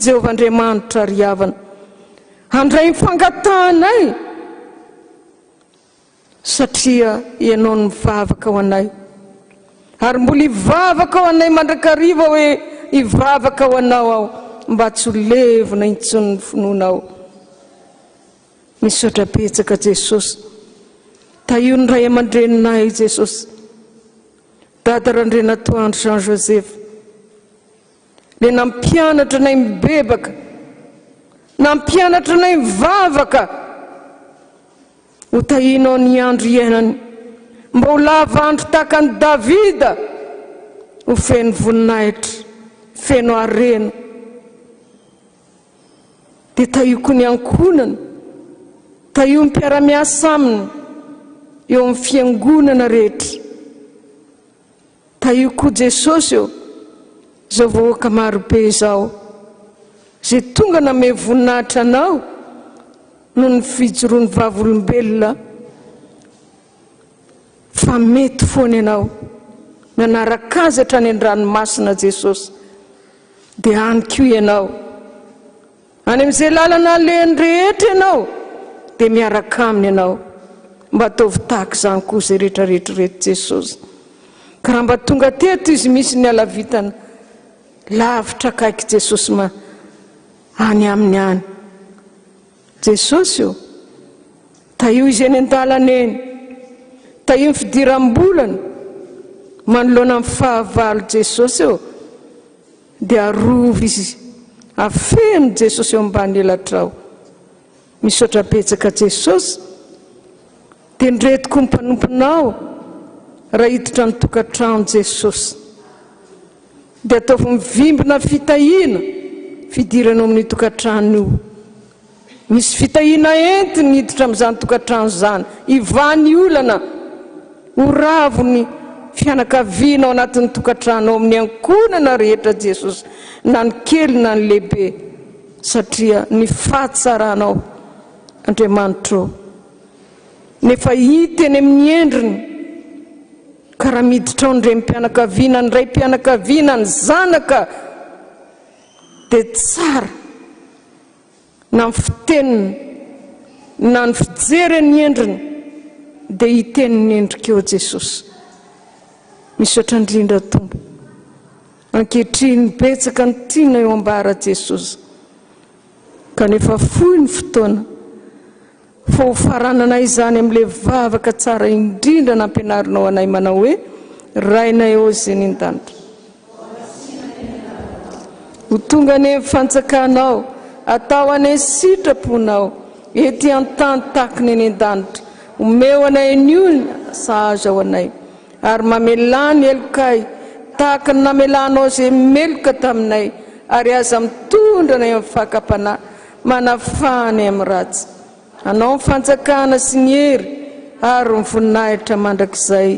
Jehovah Andriamanitra ry havana handray fangatanay satria ianao ny mivavaka ho anay ary mbola hivavaka ho anay mandrakariva hoe hivavaka ho anao ao mba tsy ho levona intsony ny finoanao misaotra betsaka Jesosy ta io ny ray aman-dreninay Jesosy dada randrenatoandro Jean Joseph le nampianatra nay mibebaka nampianatra nay mivavaka ho tahinao ny andro iainany mba ho lava andro tahaka ny Davida ho feno voninahitra feno harena dia tahioko ny ankonana tahio ny mpiara-miasa aminy eo amin'ny fiangonana rehetra tahioko Jesosy eo zao vahoaka marobe izao zay tonga name voninahitra anao noho ny fijoroan'ny vavolombelona fa mety foana ianao manaraka azy hatrany an-dranomasina Jesosy dia any koa ianao any amin'izay lalana alehany rehetra ianao dia miaraka aminy ianao mba ataovy tahaka izany koa izay rehetrarehetra reto Jesosy ka raha mba tonga teto izy misy ny alavitana lavitra akaiky Jesosy any aminy any Jesosy io taio izy eny an-dalana eny taio ny fidiram-bolana manoloana amin'ny fahavalo Jesosy io dia arovy izy afeno Jesosy eo ambany elatrao misaotra betsaka Jesosy dia ndretiko mpanomponao raha hiditra ny tokantrano Jesosy dia ataovy mivimbina fitahiana fidirana amin'ny tokantrano io misy fitahiana entiny hiditra amin'izany tokantrano zany ivany olana ho ravo ny fianakaviana ao anatin'ny tokantrano ao amin'ny ankonana rehetra Jesosy na ny kely na ny lehibe satria ny fahatsaranao Andriamanitra nefa hita eny amin'ny endriny ka raha miditra ao ny ray mpianakaviana ny ray mpianakaviana ny zanaka dia tsara na ny fiteniny na ny fijereny endriny dia hiteniny endrika eo Jesosy misaotra indrindra Tompo ankehitriny betsaka ny tiana eo ambara Jesosy kanefa fohy ny fotoana fa ho farananay izany amin'ilay vavaka tsara indrindra nampianarinao anay manao hoe rainay eo izay nindanitra ho tonga any fanjakanao atao any sitraponao ety an-tany tahaka ny an-danitra omeo anay ny olona sahaza ao anay ary mamelany elokay tahaka ny namelanao zay meloka taminay ary aza mitondra anay amin'ny fakapanahy manafany amin'ny ratsy anao ny fanjakana sy ny hery ary ny voninahitra mandrakizay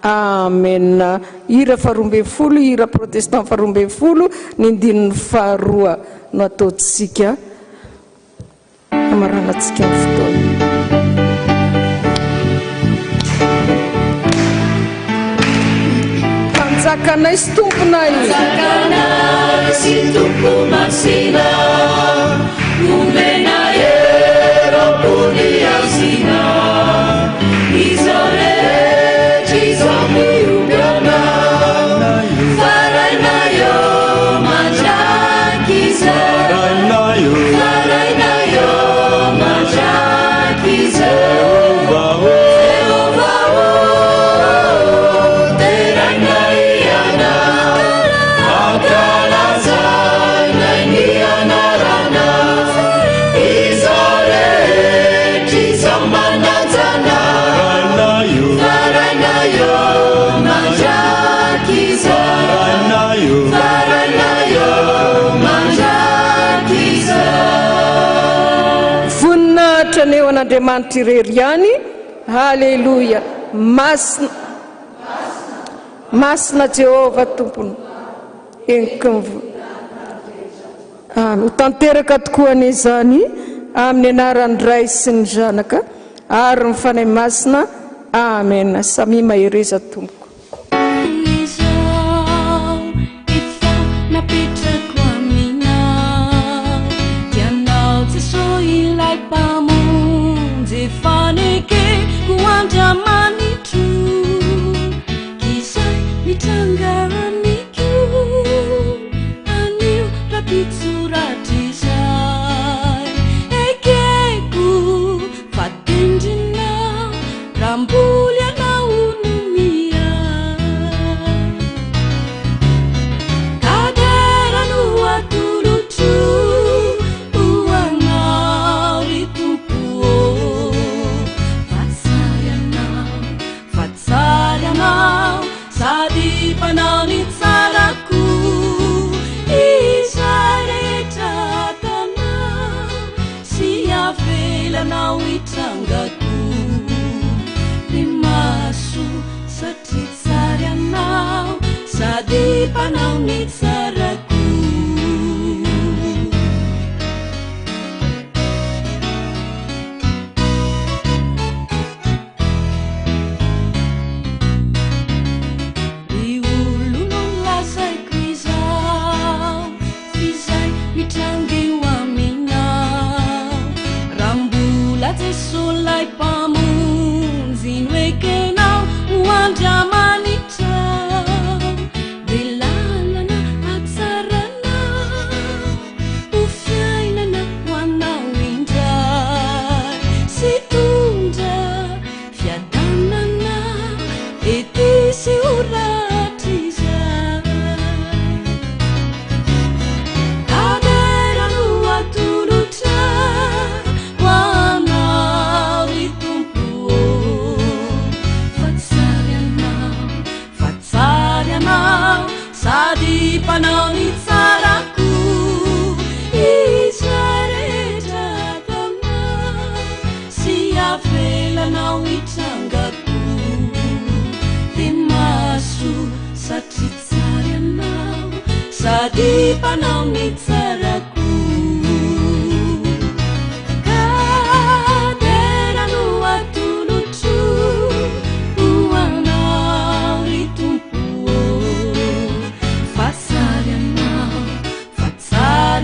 amen. Ira faharoa folo ira protestant faharoa folo ny andininy faharoa no ataontsika amaranantsika ny fotoana fanjakanay sy tomponay Fanjakanay sy tompo masina omena heram-pony azina izao rehetra izao miombana faraina eo mandraky izay faraina eo mandraky izay neo an'Andriamanitra irery ihany haleluya masina Jehova tompony enkimvo ho tanteraka tokoa an'izany amin'ny anaran'ny Ray sy ny Zanaka ary ny fanahy masina amen. Samy mahereza tompoko Rambulia na unumia satria tsara anao sady mpanao ny tsarako ny olo no lazaiko izao fizay mitrangeo aminao raha mbola jesolay mpamonjy noekenao hoandramanitra de lalana atsaranao ho fiainana hoanao indray sy tondra fiadanana ety sy horatry izay aderano atolotra hoanao ry tompo fatsary anao sady mpanao ny tsarako izarehetra tanao sy avelanao itrangako de maso satria tsara anao sady mpanao ny tsarako kaderano atolotro hoanao ry tompo fatsary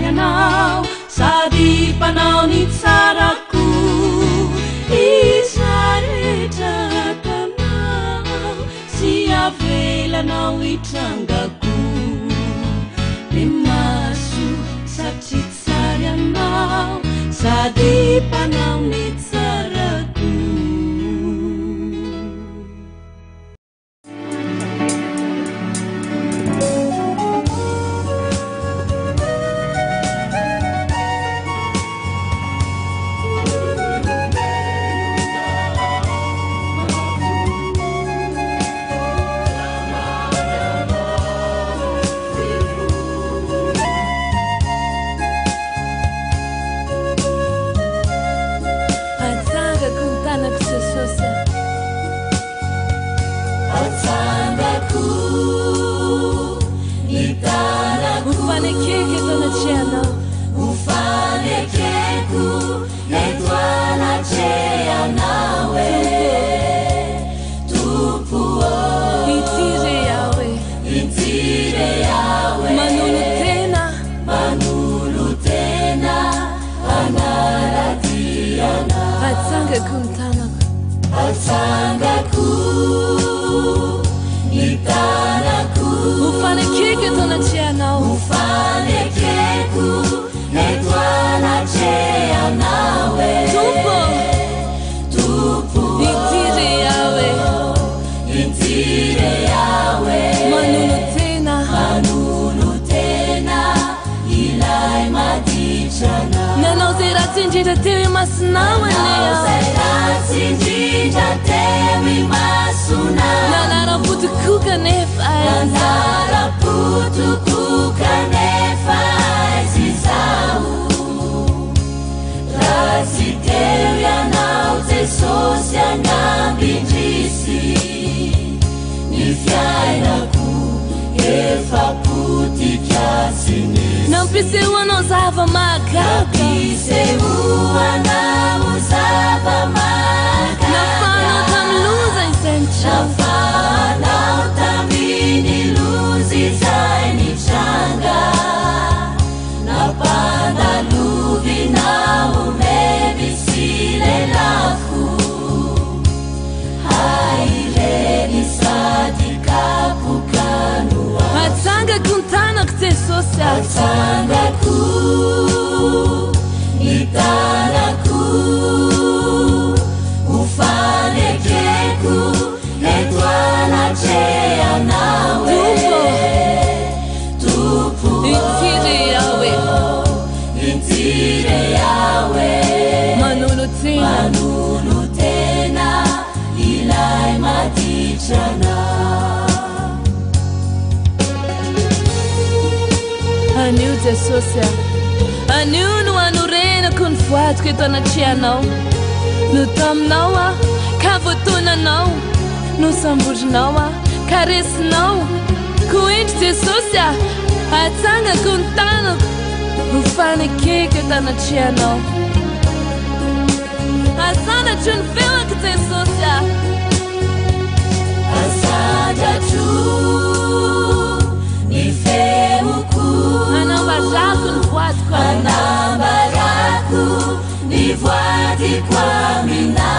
anao sady mpanao ny tsarako izarehetra tanao sy avelanao itrangako de maso satria tsara anao sady mpanao ny tsarako Anio no anorenako ny voatiko eto anatrianao no taminao a ka voatonanao nosamborinao a karesinao ko endry jesosy a atsangako ny tanako ho fanekeko tanatrianao asandatro ny feoko jesosy a asandatro ny feoko anambarako ny voadiko anambarako ny voadiko aminao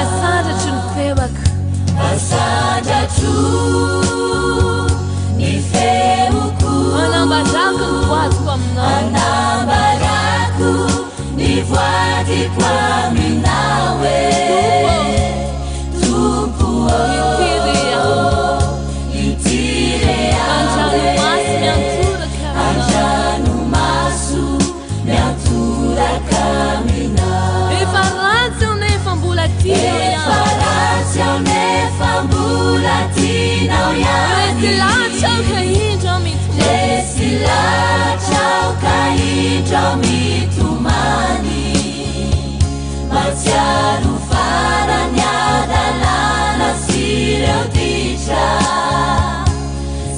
asandatro ny feoko asandatro ny feoko anambarako ny voadiko aminao anambarako ny voadiko aminao tompo andranomaso miantoraka aminao efaratsy ao nefa mbola tinao ihany resilatrao ka hindra mitomany matsiaro farany adalana sireo ditra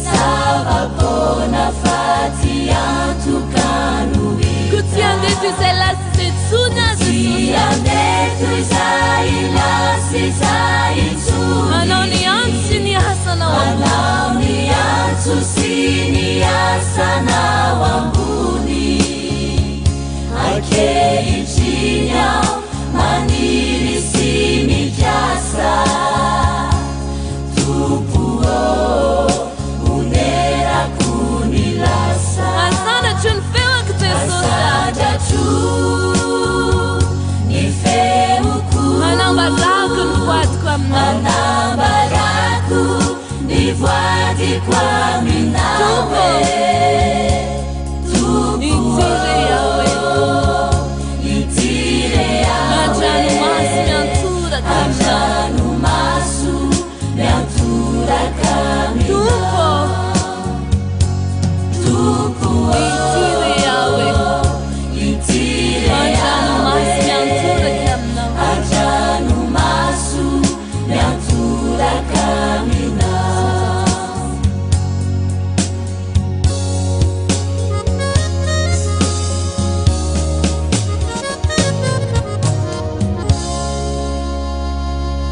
savapona faty antokano kotiandeto izay lasy zetsona tiandeto izay lasy zay itsony anao ny antso sy ny asanao anao ny antso sy ny asanao ambony akehitriny ao maniry sy mikiasa tompo onerako ny lasa asandatro ny feoko jesosy asandatro ny feoko anambarako ny voadiko aminao anambarako ny voadiko aminao